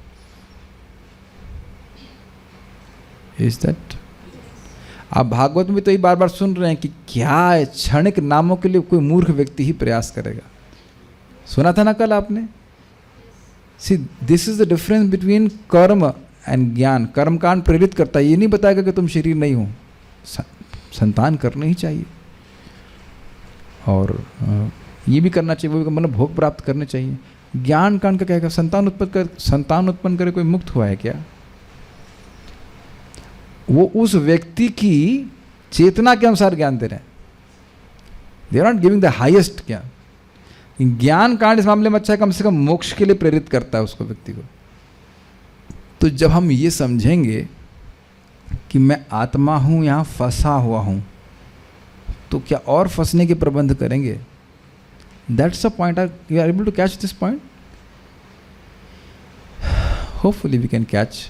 Is that? आप भागवत में तो ये बार बार सुन रहे हैं कि क्या है, क्षणिक नामों के लिए कोई मूर्ख व्यक्ति ही प्रयास करेगा। सुना था ना कल आपने? See this is the difference between कर्म एंड ज्ञान। कर्म कांड प्रेरित करता है, ये नहीं बताएगा कि तुम शरीर नहीं हो। संतान करनी ही चाहिए और ये भी करना चाहिए, वो मतलब भोग प्राप्त करने चाहिए। ज्ञान कांड का क्या है? संतान उत्पन्न करे कोई मुक्त हुआ है क्या? वो उस व्यक्ति की चेतना के अनुसार ज्ञान दे रहे हैं। They are not giving the highest ज्ञान। ज्ञान कांड इस मामले में अच्छा है, कम से कम मोक्ष के लिए प्रेरित करता है उसको, व्यक्ति को। तो जब हम ये समझेंगे कि मैं आत्मा हूं, यहां फंसा हुआ हूं, तो क्या और फंसने के प्रबंध करेंगे? That's a point. You are able to catch this point? Hopefully we can catch.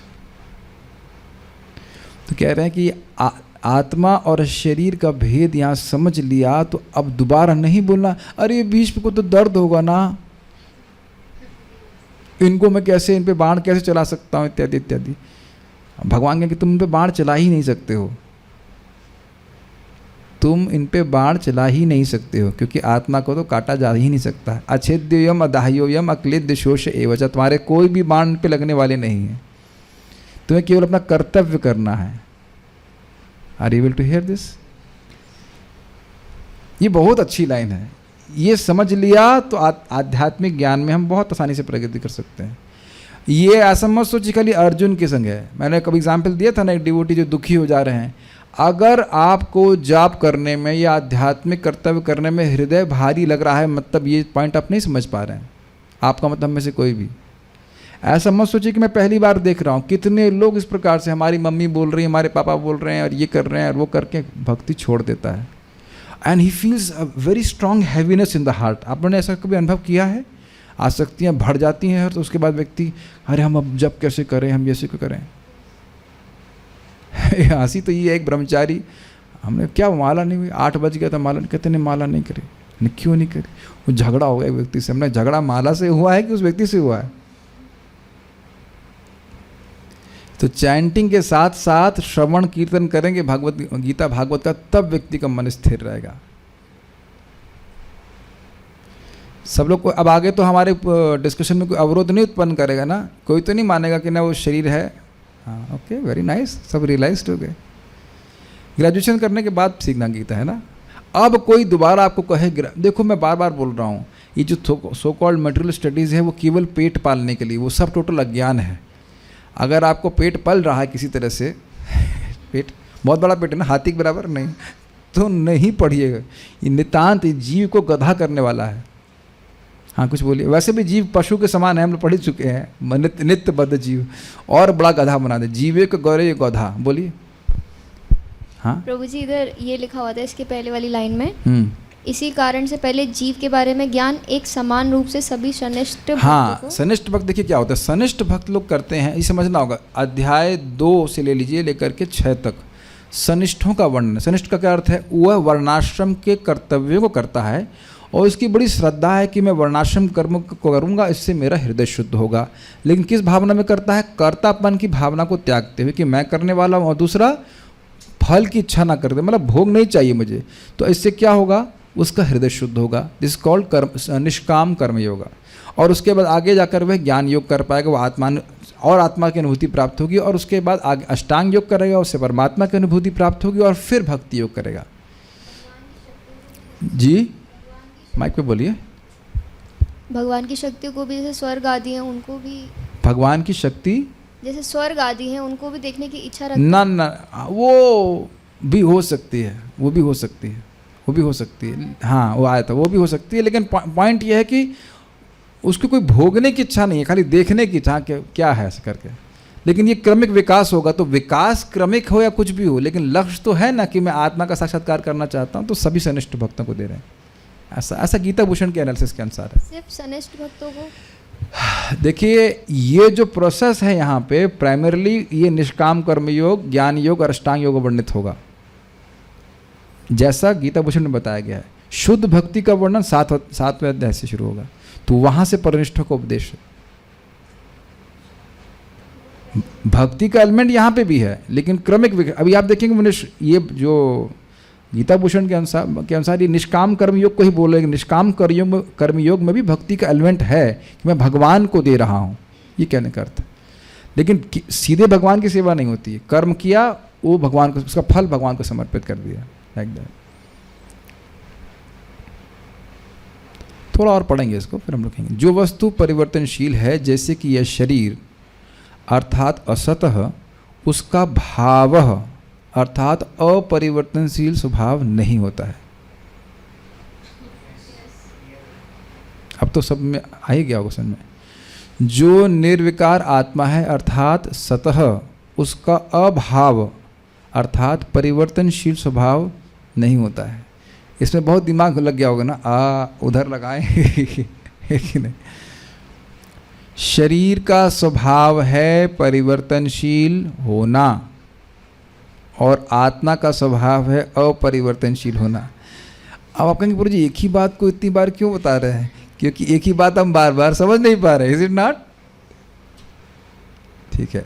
तो कह रहे हैं कि आत्मा और शरीर का भेद यहाँ समझ लिया तो अब दोबारा नहीं बोलना, अरे भीष्म को तो दर्द होगा ना, इनको मैं कैसे, इन पे बाण कैसे चला सकता हूँ, इत्यादि इत्यादि। भगवान कहें कि तुम इन पे बाण चला ही नहीं सकते हो, तुम इन पे बाण चला ही नहीं सकते हो, क्योंकि आत्मा को तो काटा जा ही नहीं सकता। अच्छेद्योयम अदाह्योयम अक्लेद्य शोष एवच। तुम्हारे कोई भी बाण पे लगने वाले नहीं हैं, तुम्हें केवल अपना कर्तव्य करना है। Are you able to hear this? ये बहुत अच्छी लाइन है। ये समझ लिया तो आध्यात्मिक ज्ञान में हम बहुत आसानी से प्रगति कर सकते हैं। ये ऐसा मत सोचिए खाली अर्जुन के संग है। मैंने कभी एग्जाम्पल दिया था ना, एक डिवोटी जो दुखी हो जा रहे हैं। अगर आपको जाप करने में या आध्यात्मिक कर्तव्य करने में हृदय भारी लग रहा है, मतलब ये पॉइंट आप नहीं समझ पा रहे हैं, आपका मतलब में से कोई भी ऐसा मत सोचिए कि मैं पहली बार देख रहा हूँ। कितने लोग इस प्रकार से, हमारी मम्मी बोल रही है, हमारे पापा बोल रहे हैं और ये कर रहे हैं और वो करके भक्ति छोड़ देता है। And he feels a very strong heaviness in the heart. आपने ऐसा कभी अनुभव किया है? आसक्तियाँ बढ़ जाती हैं और तो उसके बाद व्यक्ति, अरे हम अब जब कैसे करें, हम जैसे क्यों करें। हंसी तो ये एक ब्रह्मचारी, हमने क्या माला नहीं हुई, 8 बज गया था, माला कहते नहीं, माला नहीं करी। नहीं, क्यों नहीं करी? वो झगड़ा हो गया व्यक्ति से। हमने झगड़ा माला से हुआ है कि उस व्यक्ति से हुआ है? तो चैंटिंग के साथ साथ श्रवण कीर्तन करेंगे भगवत गीता भागवत का, तब व्यक्ति का मन स्थिर रहेगा। सब लोग को अब आगे तो हमारे डिस्कशन में कोई अवरोध नहीं उत्पन्न करेगा ना, कोई तो नहीं मानेगा कि ना वो शरीर है। हाँ ओके, वेरी नाइस, सब रियलाइज्ड हो गए। ग्रेजुएशन करने के बाद सीखना गीता है ना। अब कोई दोबारा आपको कहे देखो मैं बार बार बोल रहा हूँ, ये जो सो कॉल्ड मटेरियल स्टडीज़ है वो केवल पेट पालने के लिए, वो सब टोटल अज्ञान है। अगर आपको पेट पल रहा है किसी तरह से पेट बहुत बड़ा पेट है ना, हाथी के बराबर नहीं, तो नहीं पढ़िएगा। ये नितांत जीव को गधा करने वाला है। हाँ कुछ बोलिए। वैसे भी जीव पशु के समान है, हम लोग पढ़ चुके हैं, नित्य बद्ध जीव और बड़ा गधा बना दे, जीवे को गौरे गधा। बोलिए। हाँ प्रभु जी इधर ये लिखा हुआ था इसके पहले वाली लाइन में, इसी कारण से पहले जीव के बारे में ज्ञान एक समान रूप से सभी सनिष्ठ भक्तों हाँ को। सनिष्ठ भक्त देखिए क्या होता है, सनिष्ठ भक्त लोग करते हैं, ये समझना होगा। अध्याय 2 से ले लीजिए लेकर के 6 तक सनिष्ठों का वर्णन। सनिष्ठ का क्या अर्थ है? वह वर्णाश्रम के कर्तव्यों को करता है और उसकी बड़ी श्रद्धा है कि मैं वर्णाश्रम कर्म को करूँगा, इससे मेरा हृदय शुद्ध होगा। लेकिन किस भावना में करता है? कर्तापन की भावना को त्यागते हुए कि मैं करने वाला हूँ, और दूसरा फल की इच्छा ना करते, मतलब भोग नहीं चाहिए मुझे। तो इससे क्या होगा? उसका हृदय शुद्ध होगा, दिस कॉल्ड कर्म, निष्काम कर्म योगा। और उसके बाद आगे जाकर वह ज्ञान योग कर पाएगा, वह आत्मा की अनुभूति प्राप्त होगी, और उसके बाद आगे अष्टांग योग करेगा, उससे परमात्मा की अनुभूति प्राप्त होगी, और फिर भक्ति योग करेगा। जी माइक पे बोलिए। भगवान की शक्तियों को भी, जैसे स्वर्ग आदि हैं उनको भी, भगवान की शक्ति जैसे स्वर्ग आदि हैं उनको भी देखने की इच्छा रखते ना ना, वो भी हो सकती है, वो भी हो सकती है, वो भी हो सकती है। हाँ वो आया था, वो भी हो सकती है। लेकिन पॉइंट ये है कि उसको कोई भोगने की इच्छा नहीं है, खाली देखने की इच्छा क्या है ऐसा करके। लेकिन ये क्रमिक विकास होगा, तो विकास क्रमिक हो या कुछ भी हो, लेकिन लक्ष्य तो है ना कि मैं आत्मा का साक्षात्कार करना चाहता हूँ, तो सभी सनिष्ठ भक्तों को दे रहे हैं। ऐसा गीता भूषण के एनालिसिस के अनुसार है। सिर्फ सनिष्ठ भक्तों को। देखिए ये जो प्रोसेस है यहाँ पे प्राइमरली ये निष्काम कर्मयोग, ज्ञान योग और अष्टांग योग वर्णित होगा, जैसा गीता भूषण में बताया गया है। शुद्ध भक्ति का वर्णन 7वें अध्याय से शुरू होगा, तो वहाँ से परनिष्ठों का उपदेश है। भक्ति का एलिमेंट यहाँ पे भी है, लेकिन क्रमिक। अभी आप देखेंगे मनुष्य, ये जो गीता भूषण के अनुसार ये निष्काम कर्मयोग को ही बोलेंगे। निष्काम कर्मयोग में भी भक्ति का एलिमेंट है कि मैं भगवान को दे रहा हूँ, ये कहने का अर्थ है। लेकिन सीधे भगवान की सेवा नहीं होती है। कर्म किया वो भगवान को, उसका फल भगवान को समर्पित कर दिया, लाइक दैट। थोड़ा और पढ़ेंगे इसको, फिर हम लोग कहेंगे। जो वस्तु परिवर्तनशील है, जैसे कि यह शरीर अर्थात असतः, उसका भाव अर्थात अपरिवर्तनशील स्वभाव नहीं होता है। अब तो सब में आ ही गया होगा समझ में। जो निर्विकार आत्मा है अर्थात सतह, उसका अभाव अर्थात परिवर्तनशील स्वभाव नहीं होता है। इसमें बहुत दिमाग लग गया होगा ना, उधर लगाए कि नहीं। शरीर का स्वभाव है परिवर्तनशील होना, और आत्मा का स्वभाव है अपरिवर्तनशील होना। अब आप कहेंगे प्रभु जी एक ही बात को इतनी बार क्यों बता रहे हैं? क्योंकि एक ही बात हम बार बार समझ नहीं पा रहे। Is it not? ठीक है।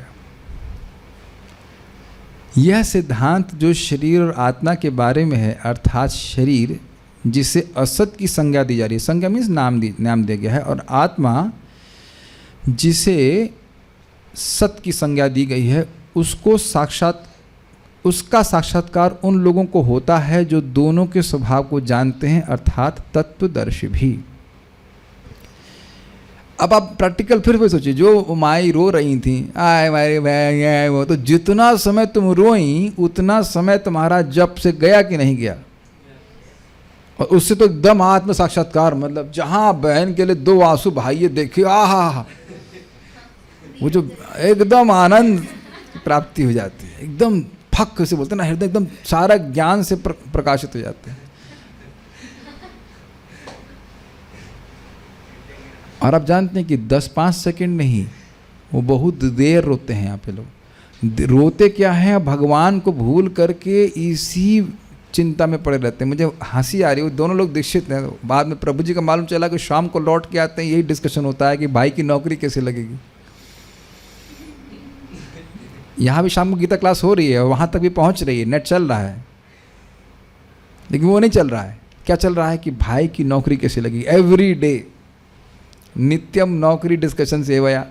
यह सिद्धांत जो शरीर और आत्मा के बारे में है, अर्थात शरीर जिसे असत की संज्ञा दी जा रही है, संज्ञा मीन्स नाम दिया गया है, और आत्मा जिसे सत की संज्ञा दी गई है, उसका साक्षात्कार उन लोगों को होता है जो दोनों के स्वभाव को जानते हैं, अर्थात तत्वदर्शी भी। अब आप प्रैक्टिकल फिर भी सोचिए, जो माई रो रही थी, आए मारे भाई वो, तो जितना समय तुम रोई उतना समय तुम्हारा जप से गया कि नहीं गया? और उससे तो एकदम आत्म साक्षात्कार, मतलब जहां बहन के लिए 2 आंसू भाई देखिए, आहा, वो जो एकदम आनंद प्राप्ति हो जाती है, एकदम फक से बोलते हैं ना, हृदय एकदम सारा ज्ञान से प्रकाशित हो जाते हैं। और आप जानते हैं कि 10-5 सेकंड नहीं, वो बहुत देर रोते हैं यहाँ पे लोग। रोते क्या है? भगवान को भूल करके इसी चिंता में पड़े रहते हैं। मुझे हंसी आ रही है, वो दोनों लोग दीक्षित हैं। बाद में प्रभु जी का मालूम चला कि शाम को लौट के आते हैं, यही डिस्कशन होता है कि भाई की नौकरी कैसे लगेगी। यहाँ भी शाम को गीता क्लास हो रही है, वहाँ तक भी पहुँच रही है, नेट चल रहा है, लेकिन वो नहीं चल रहा है। क्या चल रहा है कि भाई की नौकरी कैसे लगेगी। एवरी डे नित्यम नौकरी डिस्कशन से भैया।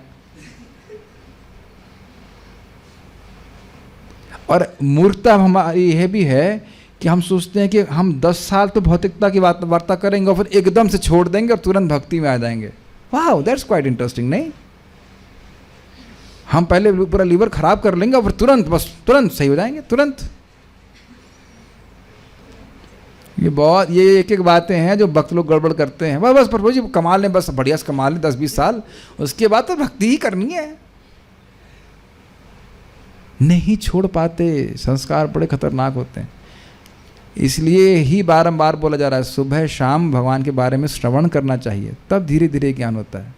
और मूर्खता हमारी यह भी है कि हम सोचते हैं कि हम 10 साल तो भौतिकता की वार्ता करेंगे और फिर एकदम से छोड़ देंगे और तुरंत भक्ति में आ जाएंगे। वाह, दैट्स क्वाइट इंटरेस्टिंग। नहीं, हम पहले पूरा लीवर खराब कर लेंगे और फिर तुरंत सही हो जाएंगे तुरंत। ये एक एक बातें हैं जो भक्त लोग गड़बड़ करते हैं। बस प्रभु जी कमाल लें, बस बढ़िया से कमाल लें 10-20 साल, उसके बाद तो भक्ति ही करनी है। नहीं छोड़ पाते, संस्कार बड़े खतरनाक होते हैं। इसलिए ही बारंबार बोला जा रहा है सुबह शाम भगवान के बारे में श्रवण करना चाहिए, तब धीरे धीरे ज्ञान होता है।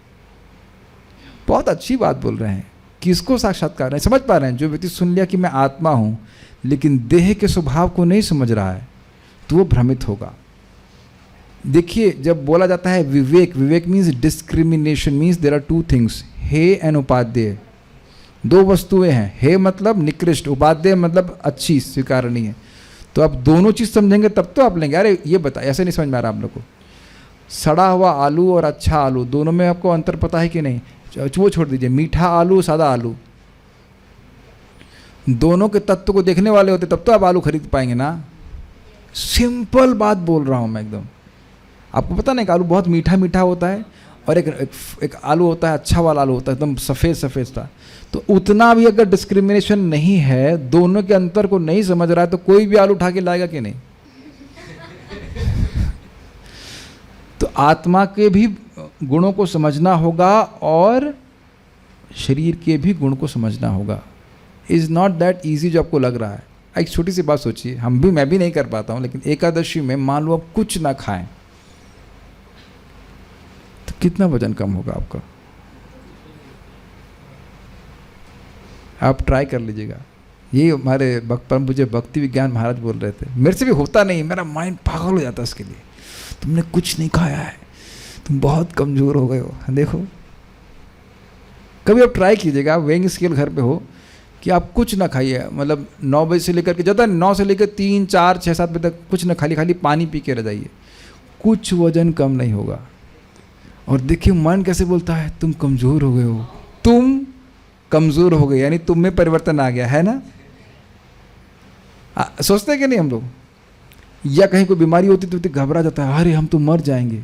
बहुत अच्छी बात बोल रहे हैं। किसको साक्षात्कार है? समझ पा रहे हैं? जो व्यक्ति सुन लिया कि मैं आत्मा हूं लेकिन देह के स्वभाव को नहीं समझ रहा है तो वो भ्रमित होगा। देखिए, जब बोला जाता है विवेक, विवेक means discrimination, means there are two things, हे एंड उपादेय। दो वस्तुएं हैं, हे मतलब निकृष्ट, उपादेय मतलब अच्छी स्वीकारनीय। तो आप दोनों चीज़ समझेंगे तब तो आप लेंगे। अरे ये बता, ऐसे नहीं समझ में आ रहा आप लोग को। सड़ा हुआ आलू और अच्छा आलू दोनों में आपको अंतर पता है कि नहीं? वो छोड़ दीजिए, मीठा आलू सादा आलू, दोनों के तत्व को देखने वाले होते तब तो आप आलू खरीद पाएंगे ना। सिंपल बात बोल रहा हूँ मैं एकदम। आपको पता नहीं कि आलू बहुत मीठा मीठा होता है और एक आलू होता है अच्छा वाला आलू होता है एकदम सफ़ेद सफ़ेद सा। तो उतना भी अगर डिस्क्रिमिनेशन नहीं है, दोनों के अंतर को नहीं समझ रहा है, तो कोई भी आलू उठा के लाएगा कि नहीं? तो आत्मा के भी गुणों को समझना होगा और शरीर के भी गुण को समझना होगा। इज़ नॉट दैट ईजी जो आपको लग रहा है। एक छोटी सी बात सोचिए, मैं भी नहीं कर पाता हूँ, लेकिन एकादशी में मान लो आप कुछ ना खाएं तो कितना वजन कम होगा आपका? आप ट्राई कर लीजिएगा। ये हमारे परम मुझे भक्ति विज्ञान महाराज बोल रहे थे, मेरे से भी होता नहीं, मेरा माइंड पागल हो जाता है इसके लिए। तुमने कुछ नहीं खाया है, तुम बहुत कमज़ोर हो गए हो। देखो, कभी आप ट्राई कीजिएगा, वेइंग स्केल घर पे हो, कि आप कुछ ना खाइए, मतलब 9 बजे से लेकर के ज़्यादा 9 से लेकर 3, 4, 6, 7 बजे तक कुछ ना, खाली पानी पी के रह जाइए, कुछ वजन कम नहीं होगा। और देखिए मन कैसे बोलता है, तुम कमज़ोर हो गए हो, तुम कमज़ोर हो गए, यानी तुम में परिवर्तन आ गया है ना। सोचते हैं कि नहीं हम लोग? या कहीं कोई बीमारी होती तो घबरा जाता है, अरे हम तो मर जाएंगे।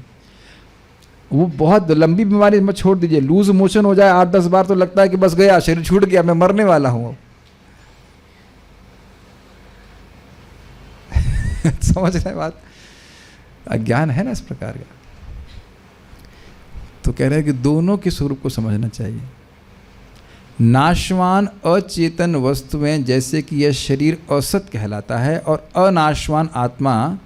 वो बहुत लंबी बीमारी मत छोड़ दीजिए, लूज मोशन हो जाए 8-10 बार तो लगता है कि बस गया, शरीर छूट गया, मैं मरने वाला हूँ। समझ रहे हैं बात? अज्ञान है ना इस प्रकार का। तो कह रहे हैं कि दोनों के स्वरूप को समझना चाहिए। नाशवान अचेतन वस्तुएं जैसे कि यह शरीर असत कहलाता है, और अनाशवान आत्मा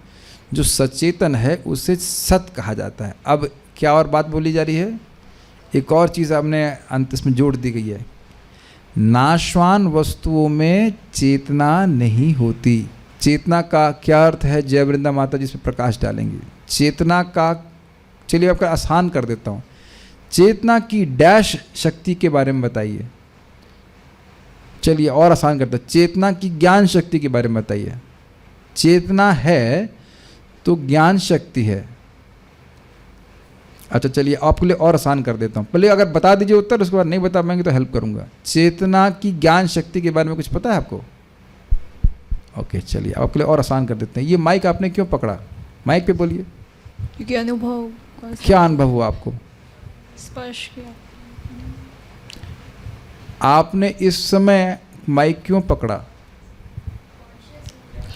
जो सचेतन है उसे सत कहा जाता है। अब क्या और बात बोली जा रही है? एक और चीज़ आपने अंत इसमें जोड़ दी गई है, नाशवान वस्तुओं में चेतना नहीं होती। चेतना का क्या अर्थ है? जय वृंदा माता जी इस पर प्रकाश डालेंगी। चेतना का, चलिए आपका आसान कर देता हूँ, चेतना की डैश शक्ति के बारे में बताइए। चलिए और आसान करते हैं, चेतना की ज्ञान शक्ति के बारे में बताइए। चेतना है तो ज्ञान शक्ति है। अच्छा चलिए आपके लिए और आसान कर देता हूँ, पहले अगर बता दीजिए उत्तर, उसके बाद नहीं बता पाएंगे तो हेल्प करूँगा। चेतना की ज्ञान शक्ति के बारे में कुछ पता है आपको? ओके चलिए आपके लिए और आसान कर देते हैं। ये माइक आपने क्यों पकड़ा? माइक पे बोलिए। क्योंकि अनुभव, क्या अनुभव हुआ आपको? स्पर्श किया। आपने इस समय माइक क्यों पकड़ा?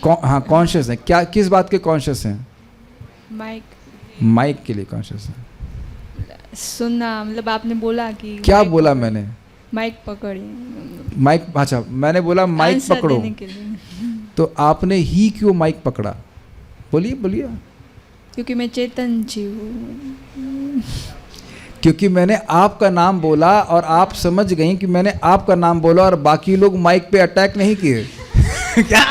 हाँ कॉन्शियस है क्या? किस बात के कॉन्शियस हैं? माइक के लिए कॉन्शियस है। सुनना, मतलब आपने बोला कि क्या बोला मैंने? माइक पकड़ी। माइक, अच्छा मैंने बोला माइक पकड़ो, तो आपने ही क्यों माइक पकड़ा? बोलिए बोलिए। क्योंकि मैं चेतन जीव हूँ। क्योंकि मैंने आपका नाम बोला और आप समझ गई कि मैंने आपका नाम बोला और बाकी लोग माइक पे अटैक नहीं किए। क्या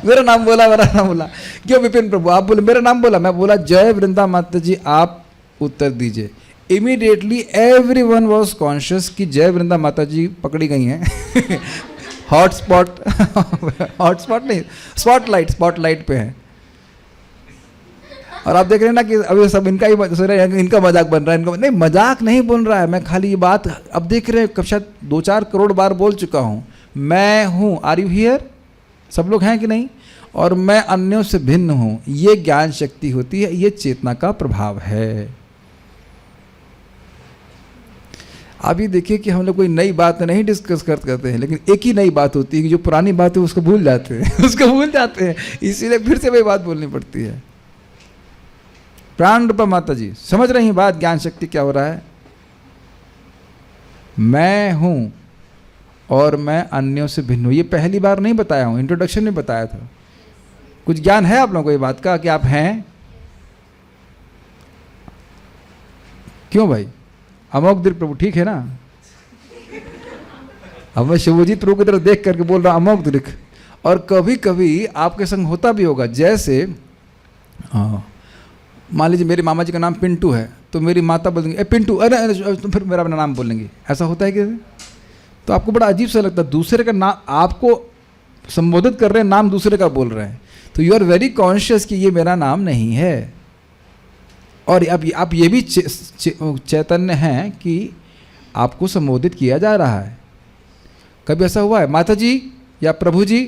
मेरा नाम बोला, मेरा नाम बोला क्यों? विपिन प्रभु आप बोले मेरा नाम बोला, मैं बोला जय वृंदा माता जी आप उत्तर दीजिए। इमीडिएटली एवरीवन वाज कॉन्शियस कि जय वृंदा माता जी पकड़ी गई हैं। हॉटस्पॉट, हॉटस्पॉट नहीं, स्पॉटलाइट पे है। और आप देख रहे हैं ना कि अभी सब इनका ही इनका मजाक बन रहा है। इनका नहीं, मजाक नहीं बन रहा है, मैं खाली ये बात अब देख रहे हैं, शायद 2-4 करोड़ बार बोल चुका हूँ, मैं हूँ। Are you here? सब लोग हैं कि नहीं? और मैं अन्यों से भिन्न हूँ, ये ज्ञान शक्ति होती है, ये चेतना का प्रभाव है। अभी देखिए कि हम लोग कोई नई बात नहीं डिस्कस करते हैं, लेकिन एक ही नई बात होती है कि जो पुरानी बात है उसको भूल जाते हैं उसको भूल जाते हैं, इसीलिए फिर से वही बात बोलनी पड़ती है। प्राण रूपा माता जी समझ रही हैं बात, ज्ञान शक्ति क्या हो रहा है? मैं हूँ और मैं अन्यों से भिन्न हूँ, ये पहली बार नहीं बताया हूँ, इंट्रोडक्शन में बताया था। कुछ ज्ञान है आप लोगों को ये बात का कि आप हैं? क्यों भाई? अमोक दीर्घ प्रभु ठीक है ना? अब मैं शिवजीत प्रभु की तरफ देख करके बोल रहा अमोक दीर्घ। और कभी कभी आपके संग होता भी होगा, जैसे मान लीजिए मेरे मामा जी का नाम पिंटू है, तो मेरी माता बोलेंगे ए पिंटू, अरे तो फिर मेरा अपना नाम बोलेंगे। ऐसा होता है कि तो आपको बड़ा अजीब सा लगता है, दूसरे का नाम आपको संबोधित कर रहे हैं, नाम दूसरे का बोल रहे हैं, तो यू आर वेरी कॉन्शियस कि ये मेरा नाम नहीं है। और अब आप ये भी चैतन्य हैं कि आपको संबोधित किया जा रहा है। कभी ऐसा हुआ है माता जी या प्रभु जी,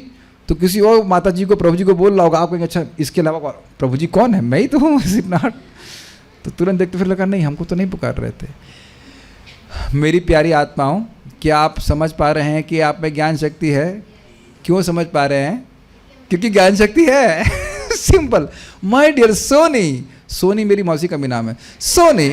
तो किसी और माता जी को प्रभु जी को बोल रहा होगा, आप कहेंगे अच्छा इसके अलावा प्रभु जी कौन है? मैं ही तो हूँ सिर्फ। तो तुरंत देखते फिर लगा नहीं, हमको तो नहीं पुकार रहे थे। मेरी प्यारी आत्माओं, क्या आप समझ पा रहे हैं कि आप में ज्ञान शक्ति है? क्यों समझ पा रहे हैं? क्योंकि ज्ञान शक्ति है simple. My dear Soni, Soni मेरी मौसी का भी नाम है, सोनी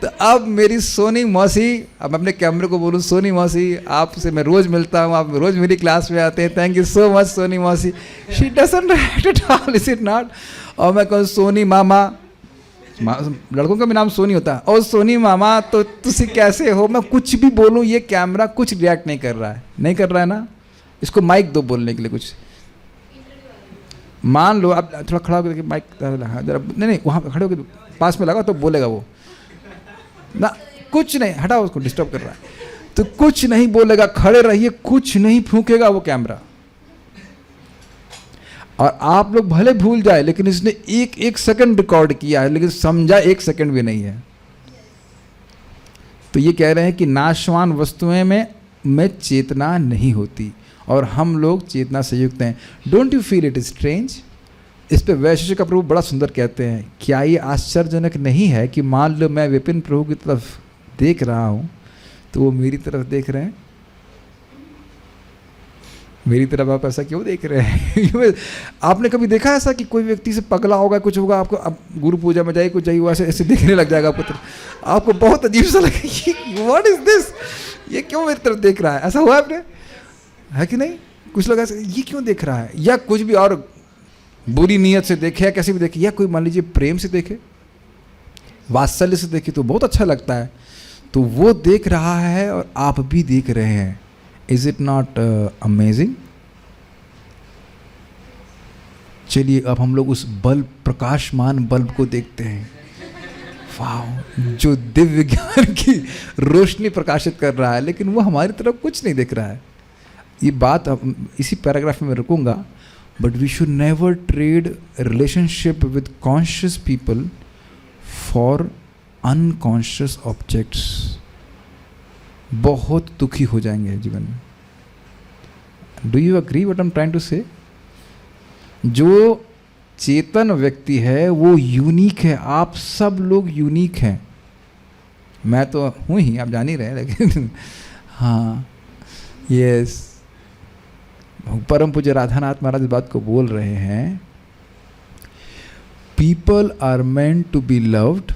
तो अब मेरी सोनी मौसी, अब मैं अपने कैमरे को बोलूँ सोनी मौसी, आपसे मैं रोज़ मिलता हूँ, आप रोज़ मेरी क्लास में आते हैं, thank you so much Soni मौसी। She doesn't write at all, is it not? और मैं कहूँ सोनी मामा, लड़कों का भी नाम सोनी होता है, और सोनी मामा तो तुसी कैसे हो? मैं कुछ भी बोलूँ ये कैमरा कुछ रिएक्ट नहीं कर रहा है, नहीं कर रहा है ना? इसको माइक दो बोलने के लिए कुछ। मान लो आप थोड़ा खड़ा होकर माइक जरा, नहीं वहाँ खड़े होकर पास में लगा तो बोलेगा वो ना, कुछ नहीं, हटाओ उसको, डिस्टर्ब कर रहा है तो कुछ नहीं बोलेगा, खड़े रहिए, कुछ नहीं फूकेगा वो कैमरा। और आप लोग भले भूल जाए, लेकिन इसने एक सेकंड रिकॉर्ड किया है, लेकिन समझा 1 सेकंड भी नहीं है। तो ये कह रहे हैं कि नाशवान वस्तुएं में चेतना नहीं होती और हम लोग चेतना से युक्त हैं। Don't you feel it is strange? इस पे वैशिष्ट का प्रभु बड़ा सुंदर कहते हैं, क्या ये आश्चर्यजनक नहीं है कि मान लो मैं विपिन प्रभु की तरफ देख रहा हूँ तो वो मेरी तरफ देख रहे हैं? मेरी तरफ आप ऐसा क्यों देख रहे हैं? आपने कभी देखा ऐसा कि कोई व्यक्ति से पगला होगा, कुछ होगा, आपको अब गुरु पूजा में जाइए, कुछ जाइए, वो ऐसे ऐसे देखने लग जाएगा आपको, आपको बहुत अजीब सा लगेगा, व्हाट इज दिस, ये क्यों मेरी तरफ देख रहा है? ऐसा हुआ आपने, है कि नहीं? कुछ लोग ऐसे ये क्यों देख रहा है, या कुछ भी और बुरी नीयत से देखे या कैसे भी देखे, या कोई मान लीजिए प्रेम से देखे, वात्सल्य से देखे तो बहुत अच्छा लगता है, तो वो देख रहा है और आप भी देख रहे हैं। Is it not amazing? चलिए अब हम लोग उस बल्ब, प्रकाशमान बल्ब को देखते हैं। वाह, जो दिव्य ज्ञान की रोशनी प्रकाशित कर रहा है, लेकिन वो हमारी तरफ कुछ नहीं देख रहा है। ये बात अब इसी पैराग्राफ में मैं रुकूंगा, but we should never trade relationship with conscious people for unconscious objects. बहुत दुखी हो जाएंगे जीवन में। Do you agree what I am trying to say? जो चेतन व्यक्ति है वो यूनिक है, आप सब लोग यूनिक हैं। मैं तो हूँ ही, आप जान ही रहे हैं, लेकिन हाँ, यस, परम पूज्य राधानाथ महाराज इस बात को बोल रहे हैं, people are meant to be loved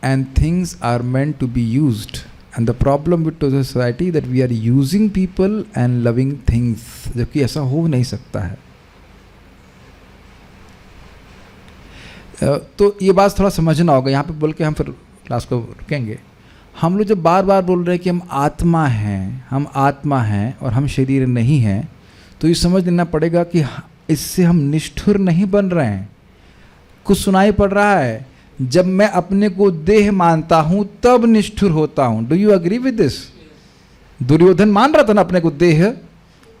and things are meant to be used, and the problem with the society that we are using people and loving things, जबकि ऐसा हो नहीं सकता है। तो ये बात थोड़ा समझना होगा, यहाँ पे बोल के हम फिर क्लास को रुकेंगे। हम लोग जब बार बार बोल रहे हैं कि हम आत्मा हैं, हम आत्मा हैं और हम शरीर नहीं हैं, तो ये समझ लेना पड़ेगा कि इससे हम निष्ठुर नहीं बन रहे हैं। कुछ सुनाई पड़ रहा है, जब मैं अपने को देह मानता हूँ तब निष्ठुर होता हूँ। Do you agree with this? Duryodhana मान रहा था ना अपने को देह,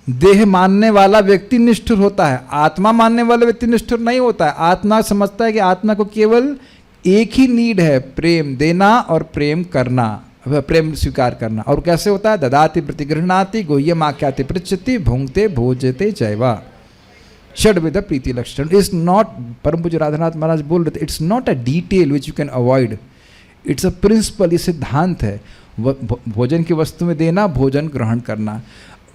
देह मानने वाला व्यक्ति निष्ठुर होता है, आत्मा मानने वाला व्यक्ति निष्ठुर नहीं होता है। आत्मा समझता है कि आत्मा को केवल एक ही नीड है, प्रेम देना और प्रेम करना, प्रेम स्वीकार करना। और कैसे होता है? ददाति प्रतिगृह्णाति गुह्यम आख्याति पृच्छति भुंक्ते भोज्यते चैवा। षड्विध प्रीति लक्षण इज नॉट, परम पूज्य राधानाथ महाराज बोल रहे थे, it's not a detail which you can avoid, it's a principle, ये सिद्धांत है। भोजन की वस्तु में देना, भोजन ग्रहण करना,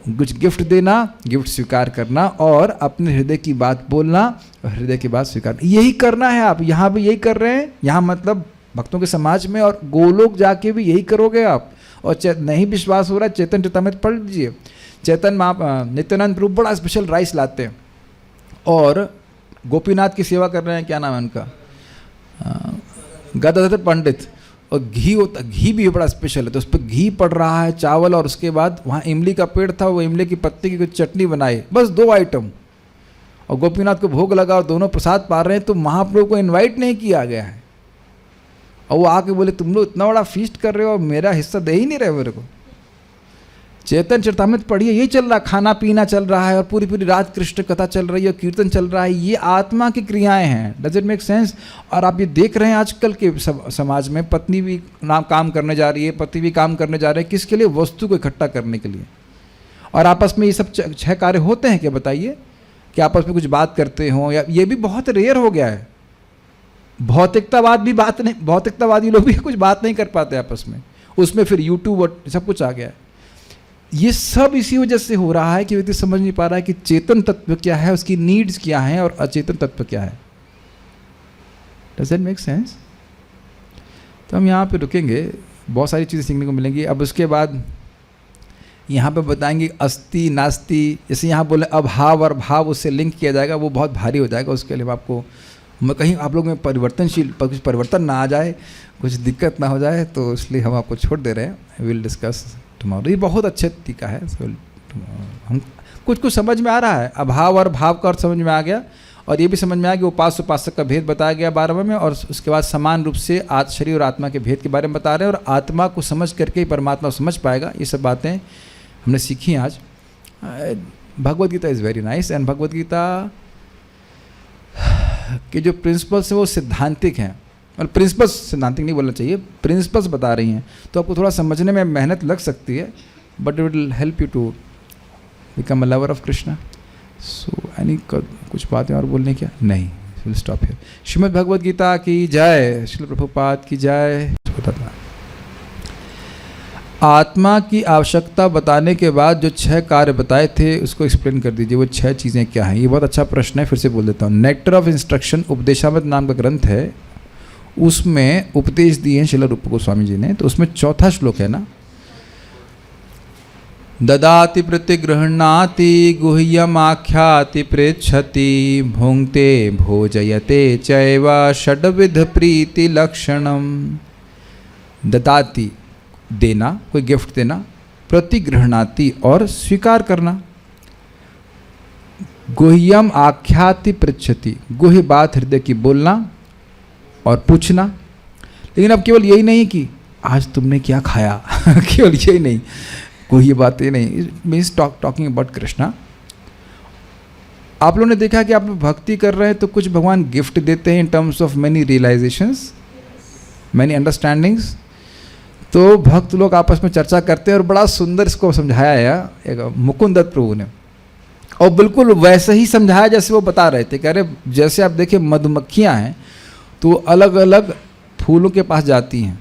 कुछ गिफ्ट देना, गिफ्ट स्वीकार करना, और अपने हृदय की बात बोलना और हृदय की बात स्वीकार, यही करना है। आप यहाँ भी यही कर रहे हैं, यहाँ मतलब भक्तों के समाज में, और गोलोक जाके भी यही करोगे आप। और नहीं विश्वास हो रहा है, चैतन्य चरितामृत पढ़ लीजिए। नित्यानंद प्रभु बड़ा स्पेशल राइस लाते हैं और गोपीनाथ की सेवा कर रहे हैं, क्या नाम है उनका, गदाधर पंडित, और घी होता, घी भी बड़ा स्पेशल है, तो उस पर घी पड़ रहा है, चावल, और उसके बाद वहाँ इमली का पेड़ था, वो इमली की पत्ती की कुछ चटनी बनाई, बस 2 आइटम, और गोपीनाथ को भोग लगा और दोनों प्रसाद पा रहे हैं। तो महाप्रभु को इनवाइट नहीं किया गया है, और वो आके बोले तुम लोग इतना बड़ा फीस्ट कर रहे हो और मेरा हिस्सा दे ही नहीं रहे मेरे को। चैतन्य चरितामृत पढ़िए, यही चल रहा, खाना पीना चल रहा है और पूरी पूरी रात कृष्ण कथा चल रही है, कीर्तन चल रहा है, ये आत्मा की क्रियाएं हैं। Does it make sense? और आप ये देख रहे हैं आजकल के समाज में, पत्नी भी काम करने जा रही है, पति भी काम करने जा रहे हैं, किसके लिए? वस्तु को इकट्ठा करने के लिए। और आपस में ये सब 6 कार्य होते हैं क्या, बताइए? कि आपस में कुछ बात करते हो, या ये भी बहुत रेयर हो गया है। भौतिकतावादी लोग भी कुछ बात नहीं कर पाते आपस में, उसमें फिर यूट्यूब और सब कुछ आ गया है। ये सब इसी वजह से हो रहा है कि व्यक्ति समझ नहीं पा रहा है कि चेतन तत्व क्या है, उसकी नीड्स क्या हैं, और अचेतन तत्व क्या है। Does it make sense? तो हम यहाँ पे रुकेंगे, बहुत सारी चीज़ें सीखने को मिलेंगी। अब उसके बाद यहाँ पे बताएंगे अस्ति नास्ति, जैसे यहाँ बोले अभाव और भाव, उससे लिंक किया जाएगा, वो बहुत भारी हो जाएगा। उसके लिए आपको मैं कहीं आप लोग में परिवर्तनशील, कुछ परिवर्तन ना आ जाए, कुछ दिक्कत ना हो जाए, तो इसलिए हम आपको छोड़ दे रहे हैं। Will discuss tomorrow. ये बहुत अच्छे टीका है, हम कुछ समझ में आ रहा है। अभाव और भाव का अर्थ समझ में आ गया, और ये भी समझ में आ गया उपास्य उपासक का भेद बताया गया 12वें में, और उसके बाद समान रूप से शरीर और आत्मा के भेद के बारे में बता रहे हैं, और आत्मा को समझ करके ही परमात्मा समझ पाएगा। ये सब बातें हमने सीखी आज। Bhagavad Gita is very nice, and Bhagavad Gita के जो प्रिंसिपल्स हैं वो सिद्धांतिक हैं, और प्रिंसिपल्स सिद्धांतिक नहीं बोलना चाहिए, प्रिंसिपल्स बता रही हैं, तो आपको थोड़ा समझने में मेहनत लग सकती है, but it will help you to become a lover of Krishna. So any कुछ बातें और बोलने क्या? नहीं, will stop here. Shrimad Bhagavad Gita की जय, श्रील प्रभुपाद की जय। आत्मा की आवश्यकता बताने के बाद जो 6 कार्य बताए थे उसको एक्सप्लेन कर दीजिए, वो 6 चीज़ें क्या हैं। ये बहुत अच्छा प्रश्न है, फिर से बोल देता हूँ। नेक्टर ऑफ इंस्ट्रक्शन उपदेशामृत नाम का ग्रंथ है, उसमें उपदेश दिए हैं श्रील रूप गोस्वामी जी ने। तो उसमें 4था श्लोक है ना, ददाति प्रतिगृह्णाति गुह्यमाख्याति पृच्छति भुंक्ते भोजयते चैव षड्विध प्रीति लक्षणम। ददाति देना, कोई गिफ्ट देना, प्रतिगृह्णाति और स्वीकार करना, गुह्यम आख्याति पृच्छति, गुह्य बात हृदय की बोलना और पूछना। लेकिन अब केवल यही नहीं कि आज तुमने क्या खाया केवल यही नहीं, गुह्य बातें नहीं, मीन्स टॉकिंग अबाउट कृष्णा। आप लोगों ने देखा कि आप लोग भक्ति कर रहे हैं तो कुछ भगवान गिफ्ट देते हैं in terms of many realisations, many understandings. तो भक्त लोग आपस में चर्चा करते हैं, और बड़ा सुंदर इसको समझाया है एक मुकुंद दत्त प्रभु ने, और बिल्कुल वैसे ही समझाया जैसे वो बता रहे थे। कह रहे जैसे आप देखिए मधुमक्खियाँ हैं तो अलग अलग फूलों के पास जाती हैं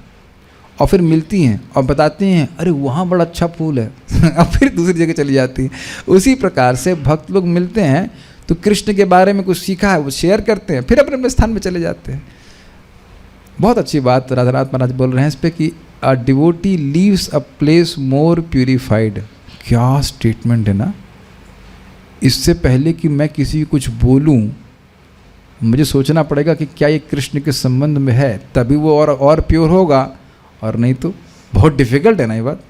और फिर मिलती हैं और बताती हैं अरे वहाँ बड़ा अच्छा फूल है और फिर दूसरी जगह चली जाती हैं। उसी प्रकार से भक्त लोग मिलते हैं तो कृष्ण के बारे में कुछ सीखा है वो शेयर करते हैं, फिर अपने अपने स्थान में चले जाते हैं। बहुत अच्छी बात राधानाथ महाराज बोल रहे हैं इस पर कि a devotee leaves a place more purified. क्या स्टेटमेंट है ना। इससे पहले कि मैं किसी को कुछ बोलूं मुझे सोचना पड़ेगा कि क्या ये कृष्ण के संबंध में है, तभी वो और प्योर होगा, और नहीं तो बहुत डिफिकल्ट है ना ये बात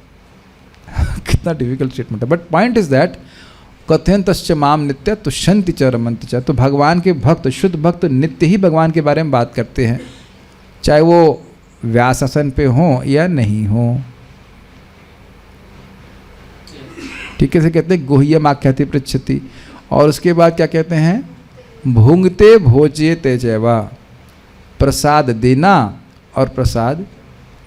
कितना डिफिकल्ट स्टेटमेंट है। बट पॉइंट इज दैट कथयंतश्च माम नित्य तुष्यन्ति च रमन्ति च। तो भगवान के भक्त, शुद्ध भक्त नित्य ही भगवान के बारे में बात करते हैं, चाहे वो व्यासासन पे हो या नहीं हो। ठीक है, से कहते हैं गुह्यम आख्याति पृच्छति। और उसके बाद क्या कहते हैं, भुंगते भोज्यते चैवा, प्रसाद देना और प्रसाद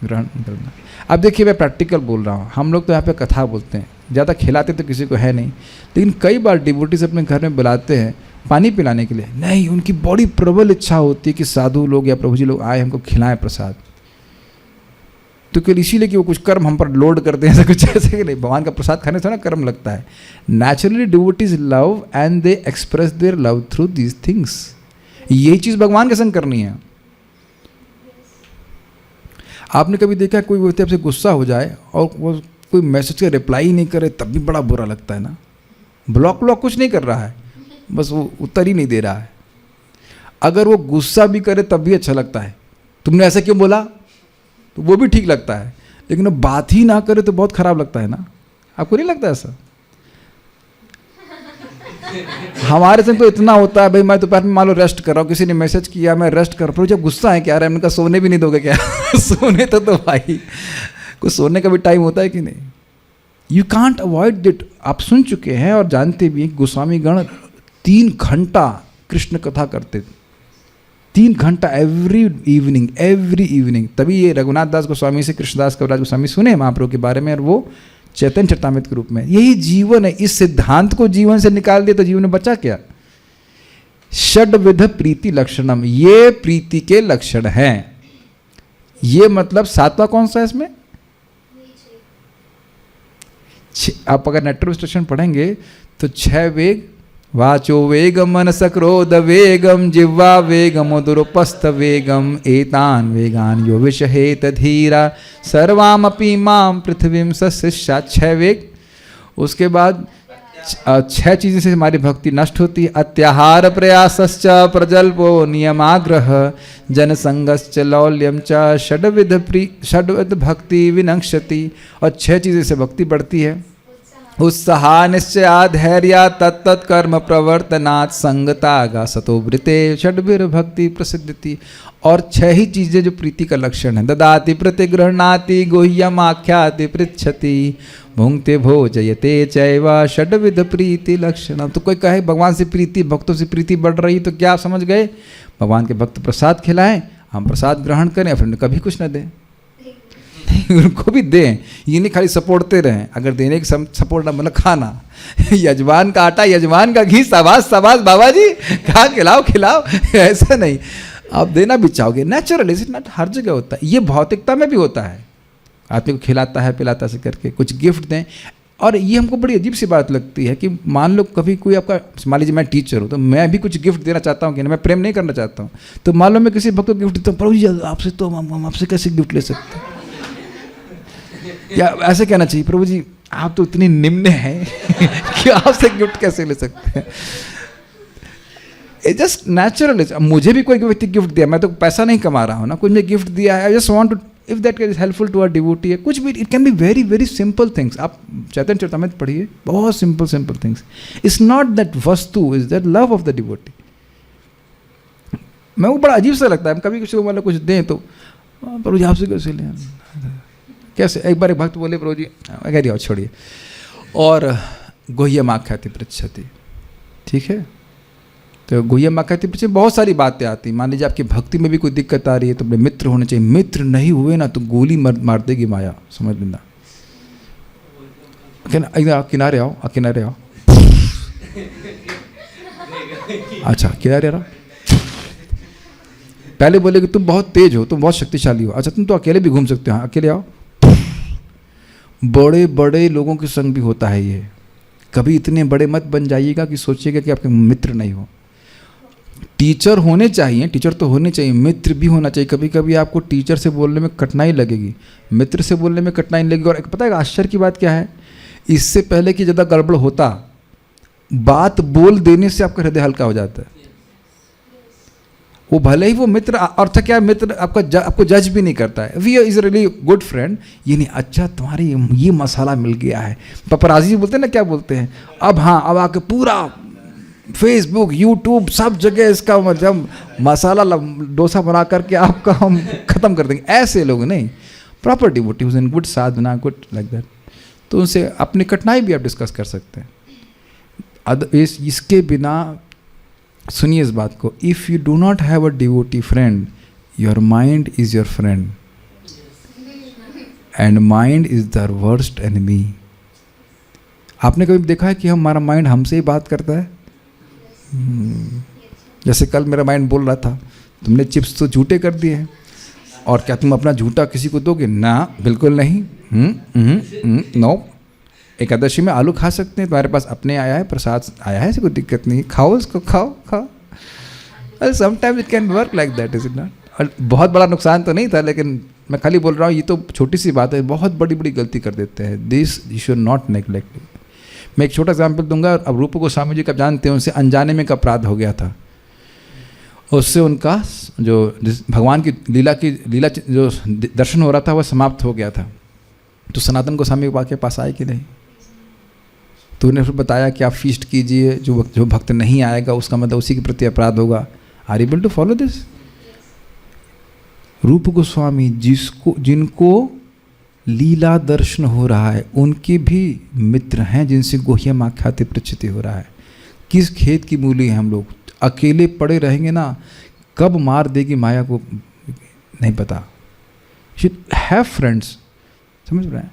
ग्रहण करना। अब देखिए मैं प्रैक्टिकल बोल रहा हूँ, हम लोग तो यहाँ पे कथा बोलते हैं, ज़्यादा खिलाते तो किसी को है नहीं, लेकिन कई बार डिवोटीज अपने घर में बुलाते हैं पानी पिलाने के लिए, नहीं, उनकी बड़ी प्रबल इच्छा होती है कि साधु लोग या प्रभु जी लोग आए हमको खिलाएं प्रसाद। तो केवल इसीलिए कि वो कुछ कर्म हम पर लोड करते हैं, ऐसा कुछ ऐसे कि नहीं, भगवान का प्रसाद खाने से ना कर्म लगता है। Naturally devotees love and they express their love through these things. यही चीज़ भगवान के संग करनी है। आपने कभी देखा कोई व्यक्ति आपसे गुस्सा हो जाए और वो कोई मैसेज का रिप्लाई ही नहीं करे, तब भी बड़ा बुरा लगता है ना। ब्लॉक कुछ नहीं कर रहा है, बस वो उत्तर ही नहीं दे रहा है। अगर वो गुस्सा भी करे तब भी अच्छा लगता है, तुमने ऐसा क्यों बोला, तो वो भी ठीक लगता है। लेकिन वो बात ही ना करे तो बहुत खराब लगता है ना। आपको नहीं लगता ऐसा? हमारे संग तो इतना होता है, भाई मैं दोपहर में मान लो रेस्ट कर रहा हूँ, किसी ने मैसेज किया, मैं रेस्ट कर रहा हूँ, जब गुस्सा है क्या रहा है, मैंने कहा सोने भी नहीं दोगे क्या? सोने तो भाई कुछ सोने का भी टाइम होता है कि नहीं। You can't avoid that. आप सुन चुके हैं और जानते भी हैं गोस्वामी गण 3 घंटा कृष्ण कथा करते थे, 3 घंटा एवरी इवनिंग। तभी ये रघुनाथ दास गोस्वामी से कृष्णदास कविराज गोस्वामी सुने महाप्रभु के बारे में, और वो चैतन्य चरितामृत के रूप में। यही जीवन है। इस सिद्धांत को जीवन से निकाल दिया तो जीवन में बचा क्या? षड्विध प्रीति लक्षणम, ये प्रीति के लक्षण हैं। ये मतलब 7वां कौन सा है इसमें? आप अगर नेटवर्क स्टेशन पढ़ेंगे तो 6 वेग, वाचो वेगम मनस क्रोध वेगम जिह्वा वेगम उदरोपस्थ वेगम एतान वेगान यो विषहेत धीरा सर्वामपि माम पृथ्वीम सशिष्या। 6 वेग। उसके बाद 6 चीज़ें से हमारी भक्ति नष्ट होती है। अत्याहार प्रयासश्च प्रजल्पो नियमाग्रह जनसंगश्च लौल्यम च षड्विध भक्ति विनक्ष्यति। और 6 चीज़ें से भक्ति बढ़ती है। उत्साह निश्चया धैर्य तत्त कर्म प्रवर्तनात् संगतागा सतोवृते षड्भिर भक्ति प्रसिद्धति। और 6 ही चीज़ें जो प्रीति का लक्षण है। ददाति प्रतिगृह्णाति गुह्यम आख्याति पृच्छति भुंक्ते भोजयते चैव षड्विध प्रीति लक्षण। तो कोई कहे भगवान से प्रीति, भक्तों से प्रीति बढ़ रही, तो क्या आप समझ गए? भगवान के भक्त प्रसाद खिलाएं, हम प्रसाद ग्रहण करें, फिर कभी कुछ न दें, उनको भी दें। ये नहीं खाली सपोर्टते रहें। अगर देने की सपोर्ट मतलब खाना, यजमान का आटा यजमान का घी, शाबाश बाबा जी, खा खिलाओ, ऐसा नहीं। आप देना भी चाहोगे, नेचुरल इज नॉट, हर जगह होता है। ये भौतिकता में भी होता है। आदमी को खिलाता है पिलाता से करके कुछ गिफ्ट दें। और ये हमको बड़ी अजीब सी बात लगती है कि मान लो कभी कोई आपका, मान लीजिए मैं टीचर हूँ तो मैं भी कुछ गिफ्ट देना चाहता हूँ कि ना, मैं प्रेम नहीं करना चाहता हूँ, तो मान लो मैं किसी भक्त को गिफ्ट देता हूँ, प्रभु जी आपसे तो हम आपसे कैसे गिफ्ट ले सकते हैं? या ऐसे कहना चाहिए, प्रभु जी आप तो इतनी निम्न हैं कि आपसे गिफ्ट कैसे ले सकते हैं? It just natural. मुझे भी कोई व्यक्ति गिफ्ट दिया, मैं तो पैसा नहीं कमा रहा हूँ ना, कुछ मुझे गिफ्ट दिया है, I just want to, if that is helpful to a devotee, है कुछ भी, it can be very very simple things. आप चैतन्य चरितामृत पढ़िए, बहुत simple things. It's not that वस्तु, is that love of the devotee. मैं वो बड़ा अजीब सा लगता है, कभी किसी को मतलब कुछ दें तो प्रभु जी आपसे कैसे लें, कैसे? एक बार एक भक्त बोले, प्रभु जी कह दिया छोड़िए, और गुह्यम आख्याति पृच्छति, ठीक है? तो गुह्यम आख्याति पृच्छति, बहुत सारी बातें आती। मान लीजिए आपकी भक्ति में भी कोई दिक्कत आ रही है तो अपने मित्र होने चाहिए। मित्र नहीं हुए ना तो गोली मार देगी माया, समझ लेना। किनारे आओ, किनारे आओ। अच्छा किनारे आओ। पहले बोले कि तुम बहुत तेज हो, तुम बहुत शक्तिशाली हो, अच्छा तुम तो अकेले भी घूम सकते हो, अकेले आओ। बड़े बड़े लोगों के संग भी होता है ये। कभी इतने बड़े मत बन जाइएगा कि सोचिएगा कि आपके मित्र नहीं हो। टीचर होने चाहिए, टीचर तो होने चाहिए, मित्र भी होना चाहिए। कभी कभी आपको टीचर से बोलने में कठिनाई लगेगी, मित्र से बोलने में कठिनाई लगेगी। और पता है आश्चर्य की बात क्या है? इससे पहले कि ज़्यादा गड़बड़ होता, बात बोल देने से आपका हृदय हल्का हो जाता है। वो भले ही वो मित्र, अर्थ क्या, मित्र आपको जज भी नहीं करता है, we is really good friend. ये नहीं, अच्छा तुम्हारे ये मसाला मिल गया है, पपराजी बोलते हैं ना, क्या बोलते हैं, अब हाँ अब आके पूरा फेसबुक यूट्यूब सब जगह इसका मतलब मसाला डोसा बना करके आपका हम ख़त्म कर देंगे। ऐसे लोग नहीं, proper devotee who's in good Sadhana, good like that. तो उनसे अपनी कठिनाई भी आप डिस्कस कर सकते हैं। इसके बिना सुनिए इस बात को, if you do not have a devotee friend, your mind is your friend and mind is the worst enemy. आपने कभी देखा है कि हमारा माइंड हमसे ही बात करता है? जैसे कल मेरा माइंड बोल रहा था तुमने चिप्स तो झूठे कर दिए हैं, और क्या तुम अपना झूठा किसी को दोगे? ना, बिल्कुल नहीं। नो, एकादशी में आलू खा सकते हैं, तुम्हारे पास अपने आया है, प्रसाद आया है, ऐसी कोई दिक्कत नहीं, खाओ उसको, खाओ खाओ। Sometimes it can work like that, is it not? और बहुत बड़ा नुकसान तो नहीं था, लेकिन मैं खाली बोल रहा हूँ ये तो छोटी सी बात है, बहुत बड़ी बड़ी गलती कर देते हैं। This you should not neglect. मैं एक छोटा एग्जाम्पल दूंगा। अब रूप गोस्वामी जी का जानते हैं, उनसे अनजाने में एक अपराध हो गया था। उससे उनका जो भगवान की लीला जो दर्शन हो रहा था वह समाप्त हो गया था। तो सनातन गोस्वामी के पास आए कि नहीं? तो उन्हें फिर बताया कि आप फीस्ट कीजिए, जो भक्त नहीं आएगा उसका मतलब उसी के प्रति अपराध होगा। Are able to follow this? Rupa Goswami जिनको लीला दर्शन हो रहा है, उनके भी मित्र हैं जिनसे गुह्यम आख्याति प्रचिति हो रहा है। किस खेत की मूली है हम लोग? अकेले पड़े रहेंगे ना, कब मार देगी माया को नहीं पता। शुड हैव फ्रेंड्स, समझ रहे हैं?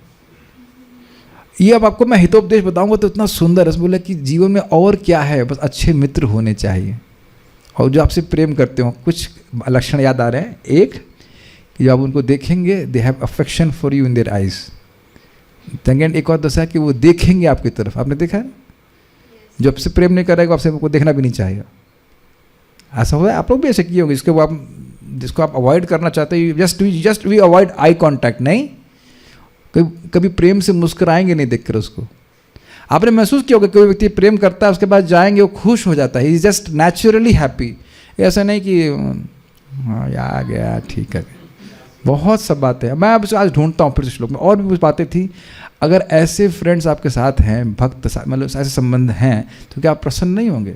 ये अब आपको मैं हितोपदेश बताऊंगा तो इतना सुंदर है, बोला कि जीवन में और क्या है, बस अच्छे मित्र होने चाहिए और जो आपसे प्रेम करते हो। कुछ लक्षण याद आ रहे हैं। एक, कि जब आप उनको देखेंगे they have affection for you in their eyes. Second, एक और दशा है कि वो देखेंगे आपकी तरफ। आपने देखा है जो आपसे प्रेम नहीं करेगा आपसे को देखना भी नहीं चाहिए। ऐसा हुआ है? आप लोग भी ऐसे किए होंगे जिसको आप अवॉइड करना चाहते हैं। Just we avoid eye contact. नहीं, कभी प्रेम से मुस्कुराएंगे नहीं देखकर उसको। आपने महसूस किया होगा कोई व्यक्ति प्रेम करता है उसके बाद जाएंगे वो खुश हो जाता है, he is just naturally happy. ऐसा नहीं कि हाँ आ गया ठीक है। बहुत सब बातें मैं अब आज ढूंढता हूँ फिर श्लोक में, और भी कुछ बातें थी। अगर ऐसे फ्रेंड्स आपके साथ हैं, भक्त मतलब ऐसे संबंध हैं, तो क्या आप प्रसन्न नहीं होंगे?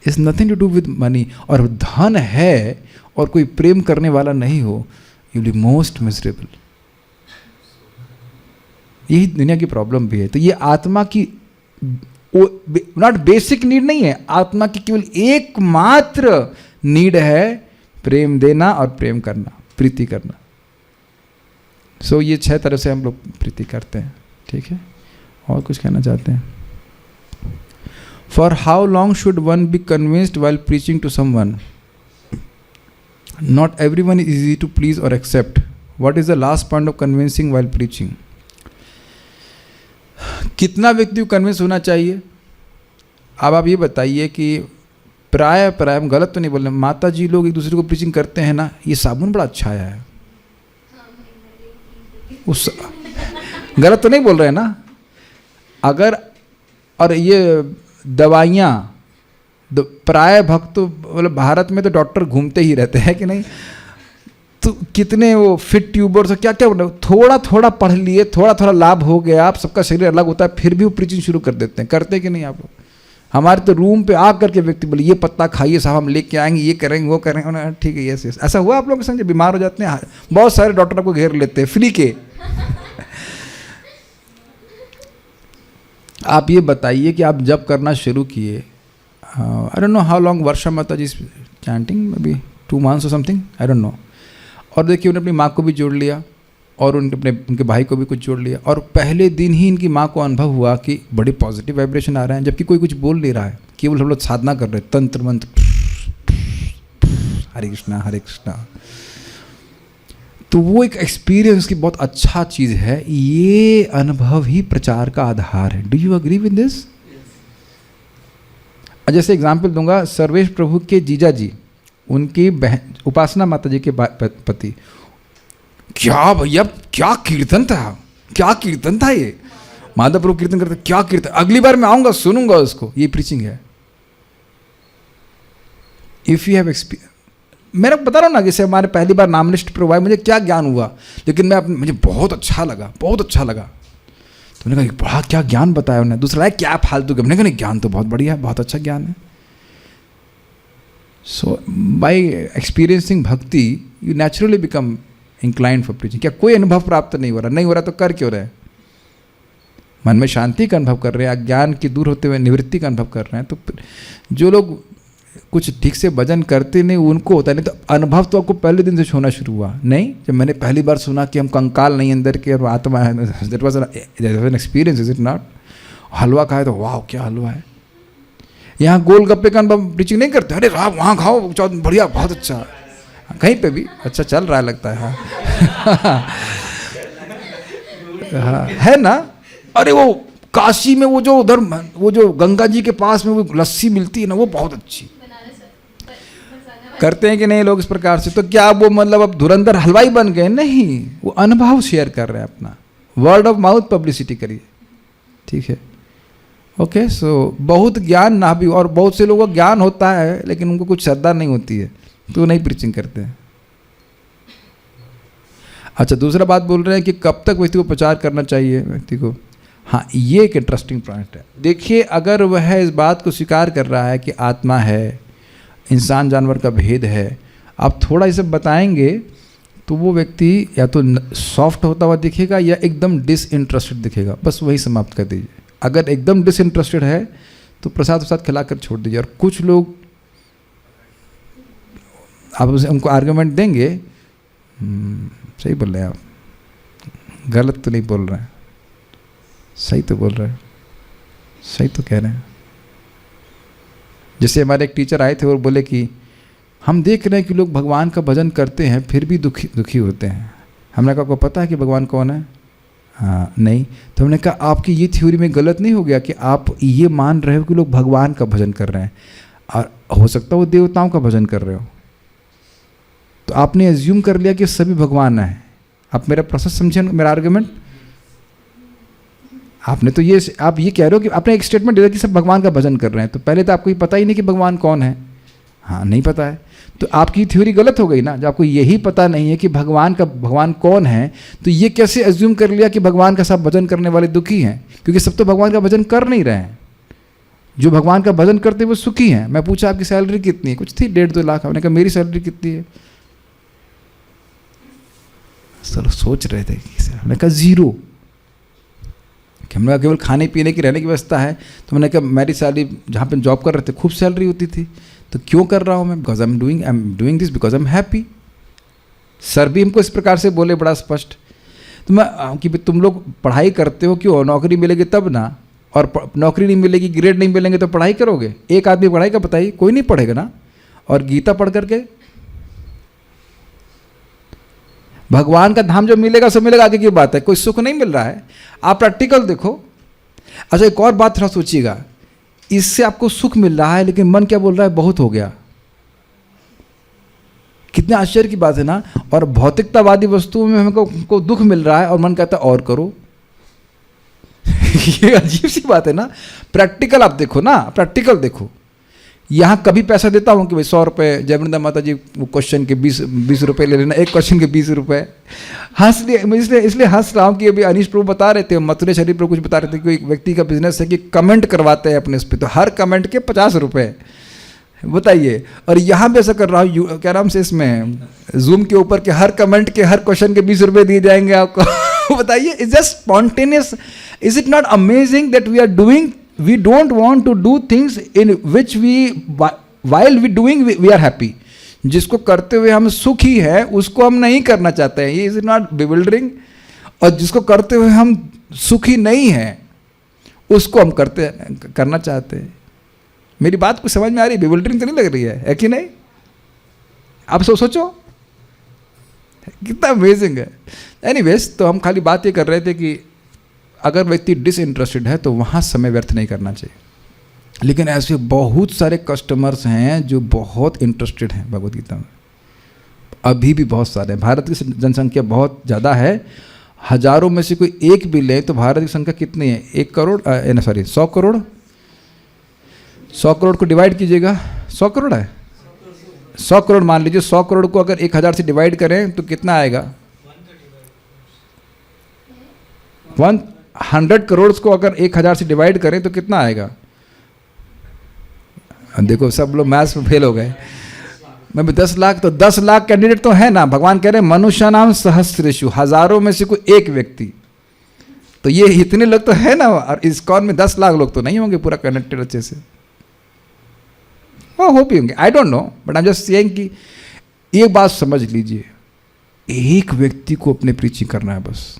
It's nothing to do with money. और धन है और कोई प्रेम करने वाला नहीं हो, you will be most miserable. यही दुनिया की प्रॉब्लम भी है। तो ये आत्मा की नॉट बेसिक नीड नहीं है, आत्मा की केवल एकमात्र नीड है प्रेम देना और प्रेम करना, प्रीति करना। सो ये 6 तरह से हम लोग प्रीति करते हैं। ठीक है, और कुछ कहना चाहते हैं? For how long should one be convinced while preaching to someone? Not every one is easy to please और accept. What is the last point of convincing while preaching? कितना व्यक्ति को कन्विंस होना चाहिए? अब आप ये बताइए कि प्राय हम गलत तो नहीं बोल रहे, माता जी लोग एक दूसरे को प्रीचिंग करते हैं ना, ये साबुन बड़ा अच्छा आया है, उस गलत तो नहीं बोल रहे ना? अगर और ये दवाइयाँ प्राय भक्त तो मतलब भारत में तो डॉक्टर घूमते ही रहते हैं कि नहीं? तो कितने वो फिट ट्यूबर्स क्या क्या बोल रहे, थोड़ा थोड़ा पढ़ लिए, थोड़ा थोड़ा लाभ हो गया, आप सबका शरीर अलग होता है, फिर भी वो प्रीचिंग शुरू कर देते हैं। करते कि नहीं आप लोग? हमारे तो रूम पे आ करके व्यक्ति बोले ये पत्ता खाइए साहब, हम लेके आएंगे, ये करेंगे वो करेंगे। ठीक है, यस यस। ऐसा हुआ आप लोग के संग? बीमार हो जाते हैं, बहुत सारे डॉक्टर आपको घेर लेते हैं फ्री के। आप ये बताइए कि आप जब करना शुरू किए, I don't know how long Varsha माता ji chanting, may be 2 months और समथिंग, आई डोंट नो। और देखिए उन्होंने अपनी माँ को भी जोड़ लिया और उनके भाई को भी कुछ जोड़ लिया, और पहले दिन ही इनकी माँ को अनुभव हुआ कि बड़ी पॉजिटिव वाइब्रेशन आ रहे हैं, जबकि कोई कुछ बोल नहीं रहा है, केवल हम लोग साधना कर रहे हैं, तंत्र मंत्र, हरे कृष्णा हरे कृष्णा। तो वो एक एक्सपीरियंस की बहुत अच्छा चीज़ है। ये अनुभव ही प्रचार का आधार है। Do you agree with this? जैसे एग्जाम्पल दूंगा, सर्वेश प्रभु के जीजा जी, उनकी बहन उपासना माता जी के पति, क्या भैया क्या कीर्तन था, क्या कीर्तन था ये, माधव प्रभु कीर्तन करते, क्या कीर्तन, अगली बार मैं आऊंगा सुनूंगा उसको। ये प्रीचिंग है। इफ यू हैव एक्सपीरियंस, मेरा बता रहा हूँ ना, जैसे हमारे पहली बार नाम लिस्ट पर हुआ है, मुझे क्या ज्ञान हुआ, लेकिन मुझे बहुत अच्छा लगा, बहुत अच्छा लगा। तो मैंने कहा बड़ा क्या ज्ञान बताया उन्होंने। दूसरा है क्या फालतू का, मैंने कहा नहीं ज्ञान तो बहुत बढ़िया है, बहुत अच्छा ज्ञान है। सो बाय एक्सपीरियंसिंग भक्ति you naturally become inclined for preaching. क्या कोई अनुभव प्राप्त नहीं हो रहा? नहीं हो रहा तो कर क्यों रहे? मन में शांति का अनुभव कर रहे हैं, अज्ञान की दूर होते हुए निवृत्ति का अनुभव कर रहे हैं। तो जो लोग कुछ ठीक से भजन करते नहीं उनको होता है, नहीं तो अनुभव तो आपको पहले दिन से होना शुरू हुआ नहीं? जब मैंने पहली बार सुना कि हम कंकाल नहीं अंदर के और आत्मा है, that was an experience, is it not? Halwa खाए तो वाह क्या हलवा है। यहाँ गोलगप्पे का अनुभव प्रीचिंग नहीं करते, अरे साहब वहाँ खाओ बढ़िया बहुत अच्छा, कहीं पे भी अच्छा चल रहा है लगता है। हाँ है ना। अरे वो काशी में वो जो उधर वो जो गंगा जी के पास में वो लस्सी मिलती है ना, वो बहुत अच्छी। करते हैं कि नहीं लोग इस प्रकार से? तो क्या वो मतलब अब धुरंधर हलवाई बन गए? नहीं, वो अनुभव शेयर कर रहे हैं अपना, वर्ड ऑफ माउथ पब्लिसिटी करिए, ठीक है। ओके, सो बहुत ज्ञान ना भी, और बहुत से लोगों को ज्ञान होता है लेकिन उनको कुछ श्रद्धा नहीं होती है तो नहीं प्रीचिंग करते हैं। अच्छा, दूसरा बात बोल रहे हैं कि कब तक व्यक्ति को प्रचार करना चाहिए व्यक्ति को। हाँ, ये एक इंटरेस्टिंग पॉइंट है। देखिए, अगर वह इस बात को स्वीकार कर रहा है कि आत्मा है, इंसान जानवर का भेद है, आप थोड़ा इसे बताएंगे तो वो व्यक्ति या तो सॉफ्ट होता हुआ दिखेगा या एकदम डिसइंटरेस्टेड दिखेगा, बस वही समाप्त कर दीजिए। अगर एकदम डिसइंटरेस्टेड है तो प्रसाद प्रसाद खिलाकर छोड़ दीजिए। और कुछ लोग आप उनको आर्गुमेंट देंगे, सही बोल रहे हैं आप, गलत तो नहीं बोल रहे हैं, सही तो बोल रहे हैं, सही तो कह रहे हैं। जैसे हमारे एक टीचर आए थे और बोले कि हम देख रहे हैं कि लोग भगवान का भजन करते हैं फिर भी दुखी होते हैं। हमने कहा, आपको पता है कि भगवान कौन है? हाँ, नहीं। तो हमने कहा, आपकी ये थ्योरी में गलत नहीं हो गया कि आप ये मान रहे हो कि लोग भगवान का भजन कर रहे हैं, और हो सकता है वो देवताओं का भजन कर रहे हो, तो आपने एज्यूम कर लिया कि सभी भगवान हैं। आप मेरा प्रोसेस समझे, मेरा आर्गुमेंट? आपने तो ये, आप ये कह रहे हो कि आपने एक स्टेटमेंट दिया कि सब भगवान का भजन कर रहे हैं, तो पहले तो आपको ये पता ही नहीं कि भगवान कौन है। हाँ, नहीं पता है, तो आपकी थ्योरी गलत हो गई ना। जब आपको यही पता नहीं है कि भगवान कौन है, तो ये कैसे एज्यूम कर लिया कि भगवान का सब भजन करने वाले दुखी हैं? क्योंकि सब तो भगवान का भजन कर नहीं रहे हैं। जो भगवान का भजन करते वो सुखी हैं। मैं पूछा, आपकी सैलरी कितनी है? कुछ थी 1.5-2 लाख। हमने कहा, मेरी सैलरी कितनी है? चलो सोच रहे थे, हमने कहा 0। हमने कहा केवल खाने पीने की रहने की व्यवस्था है। तो मैंने कहा, मेरी सैलरी जहाँ पे जॉब कर रहे थे खूब सैलरी होती थी, तो क्यों कर रहा हूँ मैं? Because I am doing this because I am happy. Sir भी हमको इस प्रकार से बोले बड़ा स्पष्ट। तो मैं कि तुम लोग पढ़ाई करते हो क्यों? नौकरी मिलेगी तब ना, और नौकरी नहीं मिलेगी, ग्रेड नहीं मिलेंगे तो पढ़ाई करोगे? एक आदमी पढ़ाई का बताइए, कोई नहीं पढ़ेगा ना। और गीता पढ़ करके भगवान का धाम जो मिलेगा सो मिलेगा, आगे की बात है। कोई सुख नहीं मिल रहा है, आप प्रैक्टिकल देखो। अच्छा, एक और बात थोड़ा सोचिएगा, इससे आपको सुख मिल रहा है लेकिन मन क्या बोल रहा है? बहुत हो गया। कितने आश्चर्य की बात है ना। और भौतिकतावादी वस्तुओं में हमको दुख मिल रहा है और मन कहता है और करो। ये अजीब सी बात है ना। प्रैक्टिकल आप देखो ना, प्रैक्टिकल देखो। यहाँ कभी पैसा देता हूँ कि भाई 100 रुपये, जयवृंदा माता जी वो क्वेश्चन के 20 रुपये ले लेना, एक क्वेश्चन के 20 रुपये। हंस लिए इसलिए हंस रहा हूँ कि अभी अनीश प्रभु बता रहे थे, मथुरे शरीफ प्रभु कुछ बता रहे थे कि एक व्यक्ति का बिजनेस है कि कमेंट करवाते हैं अपने उस पर, तो हर कमेंट के 50 रुपये, बताइए। और यहाँ भी ऐसा कर रहा हूँ, क्या नाम से इसमें जूम के ऊपर के हर कमेंट के, हर क्वेश्चन के 20 रुपये दिए जाएंगे आपको। बताइए, is just spontaneous. Is it not amazing that we are doing, we don't want to do things in which while we doing we are happy। जिसको करते हुए हम सुखी हैं उसको हम नहीं करना चाहते हैं। ये इज नॉट bewildering? और जिसको करते हुए हम सुखी नहीं हैं उसको हम करना चाहते हैं। मेरी बात कुछ समझ में आ रही है? bewildering तो नहीं लग रही है कि नहीं? आप सोचो कितना अमेजिंग है। एनीवेज, तो हम खाली बात ये कर रहे थे कि अगर व्यक्ति डिसइंटरेस्टेड है तो वहाँ समय व्यर्थ नहीं करना चाहिए। लेकिन ऐसे बहुत सारे कस्टमर्स हैं जो बहुत इंटरेस्टेड हैं भगवद गीता में, अभी भी बहुत सारे हैं। भारत की जनसंख्या बहुत ज़्यादा है, हजारों में से कोई एक भी ले तो भारत की संख्या कितनी है? 1 करोड़, 100 करोड़। 100 करोड़ को डिवाइड कीजिएगा, 100 करोड़ है। 100 करोड़ मान लीजिए, 100 करोड़ को अगर 1000 से डिवाइड करें तो कितना आएगा? 100 करोड़ को अगर 1000 से डिवाइड करें तो कितना आएगा? देखो सब लोग मैथ्स में फेल हो गए। मैं भी 10 लाख, तो 10 लाख कैंडिडेट तो है ना। भगवान कह रहे हैं मनुष्य नाम सहस्रेषु, हजारों में से कोई एक व्यक्ति, तो ये इतने लोग तो है ना। और इस्कॉन में 10 लाख लोग तो नहीं होंगे पूरा कनेक्टेड अच्छे से, वो हो भी होंगे, आई don't no, but I am just saying कि एक बात समझ लीजिए, एक व्यक्ति को अपने प्रीचिंग करना है बस।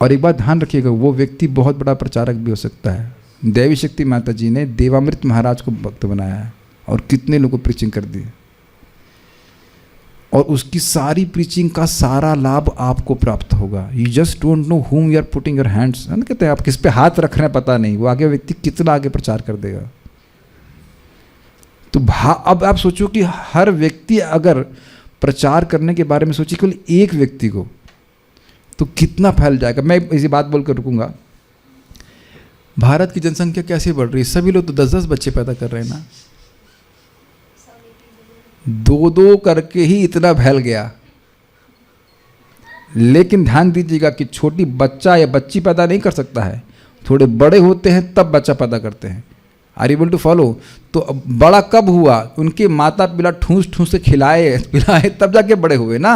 और एक बात ध्यान रखिएगा, वो व्यक्ति बहुत बड़ा प्रचारक भी हो सकता है। देवी शक्ति माता जी ने देवामृत महाराज को भक्त बनाया है और कितने लोगों को प्रीचिंग कर दी, और उसकी सारी प्रीचिंग का सारा लाभ आपको प्राप्त होगा। You just don't know whom you are putting your hands, है ना, कहते हैं आप किस पे हाथ रख रहे हैं पता नहीं, वो आगे व्यक्ति कितना आगे प्रचार कर देगा। तो अब आप सोचो कि हर व्यक्ति अगर प्रचार करने के बारे में सोचे केवल एक व्यक्ति को, तो कितना फैल जाएगा। मैं इसी बात बोलकर रुकूंगा। भारत की जनसंख्या कैसे बढ़ रही है? सभी लोग तो 10-10 बच्चे पैदा कर रहे हैं ना, 2-2 करके ही इतना फैल गया। लेकिन ध्यान दीजिएगा कि छोटी बच्चा या बच्ची पैदा नहीं कर सकता है, थोड़े बड़े होते हैं तब बच्चा पैदा करते हैं। Are able to follow? तो बड़ा कब हुआ? उनके माता पिता ठूस ठूस से खिलाए पिलाए तब जाके बड़े हुए ना।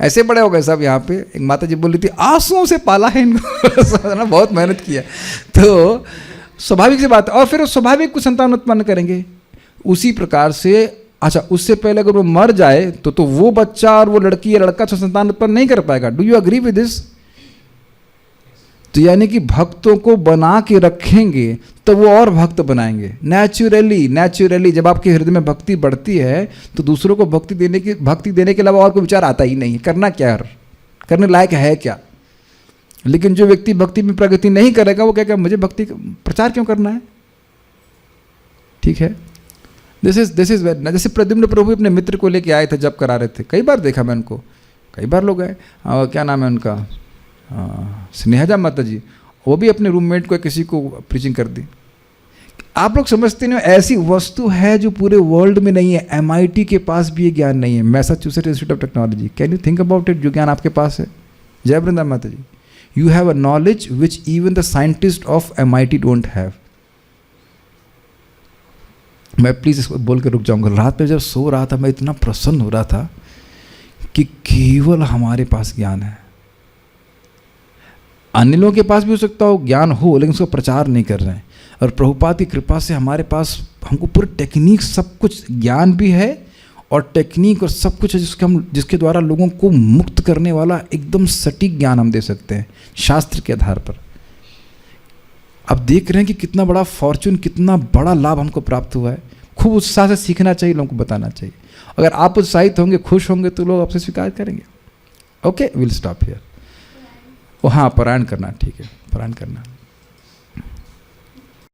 ऐसे बड़े हो गए सब। यहाँ पे एक माता जी बोल रही थी आंसुओं से पाला है इनको ना, बहुत मेहनत किया। तो स्वाभाविक सी बात है, और फिर वो स्वाभाविक कुछ संतान उत्पन्न करेंगे। उसी प्रकार से अच्छा, उससे पहले अगर वो मर जाए तो वो बच्चा और वो लड़की या लड़का तो संतान उत्पन्न नहीं कर पाएगा। Do you agree with this? तो यानी कि भक्तों को बना के रखेंगे तो वो और भक्त बनाएंगे नेचुरली। जब आपके हृदय में भक्ति बढ़ती है तो दूसरों को भक्ति देने के अलावा और कोई विचार आता ही नहीं। करना क्या है, करने लायक है क्या? लेकिन जो व्यक्ति भक्ति में प्रगति नहीं करेगा वो कहेगा मुझे भक्ति प्रचार क्यों करना है। ठीक है, दिस इज जैसे प्रद्युम्न प्रभु अपने मित्र को लेके आए थे, जब करा रहे थे। कई बार देखा मैं उनको, कई बार लोग आए। क्या नाम है उनका, स्नेहजा माता जी, वो भी अपने रूममेट को किसी को प्रीचिंग कर दी। आप लोग समझते नहीं, ऐसी वस्तु है जो पूरे वर्ल्ड में नहीं है। MIT के पास भी ये ज्ञान नहीं है, Massachusetts Institute of Technology. Can you think about it? जो ज्ञान आपके पास है। जय वृंदा माता ji, you have a knowledge which even the scientist of MIT don't have. मैं प्लीज़ इसको बोल के रुक जाऊंगा। रात में जब सो रहा था मैं इतना प्रसन्न हो रहा था कि केवल हमारे पास ज्ञान है। अन्य लोगों के पास भी हो सकता हो ज्ञान हो, लेकिन उसका प्रचार नहीं कर रहे हैं। और प्रभुपाद की कृपा से हमारे पास, हमको पूरी टेक्निक, सब कुछ ज्ञान भी है और टेक्निक और सब कुछ है जिसके द्वारा लोगों को मुक्त करने वाला एकदम सटीक ज्ञान हम दे सकते हैं शास्त्र के आधार पर। अब देख रहे हैं कि कितना बड़ा फॉर्चून, कितना बड़ा लाभ हमको प्राप्त हुआ है। खूब उत्साह से सीखना चाहिए, लोगों को बताना चाहिए। अगर आप उत्साहित होंगे, खुश होंगे, तो लोग आपसे स्वीकार करेंगे। Okay, will stop here. हाँ, पारायण करना, ठीक है, पारायण करना।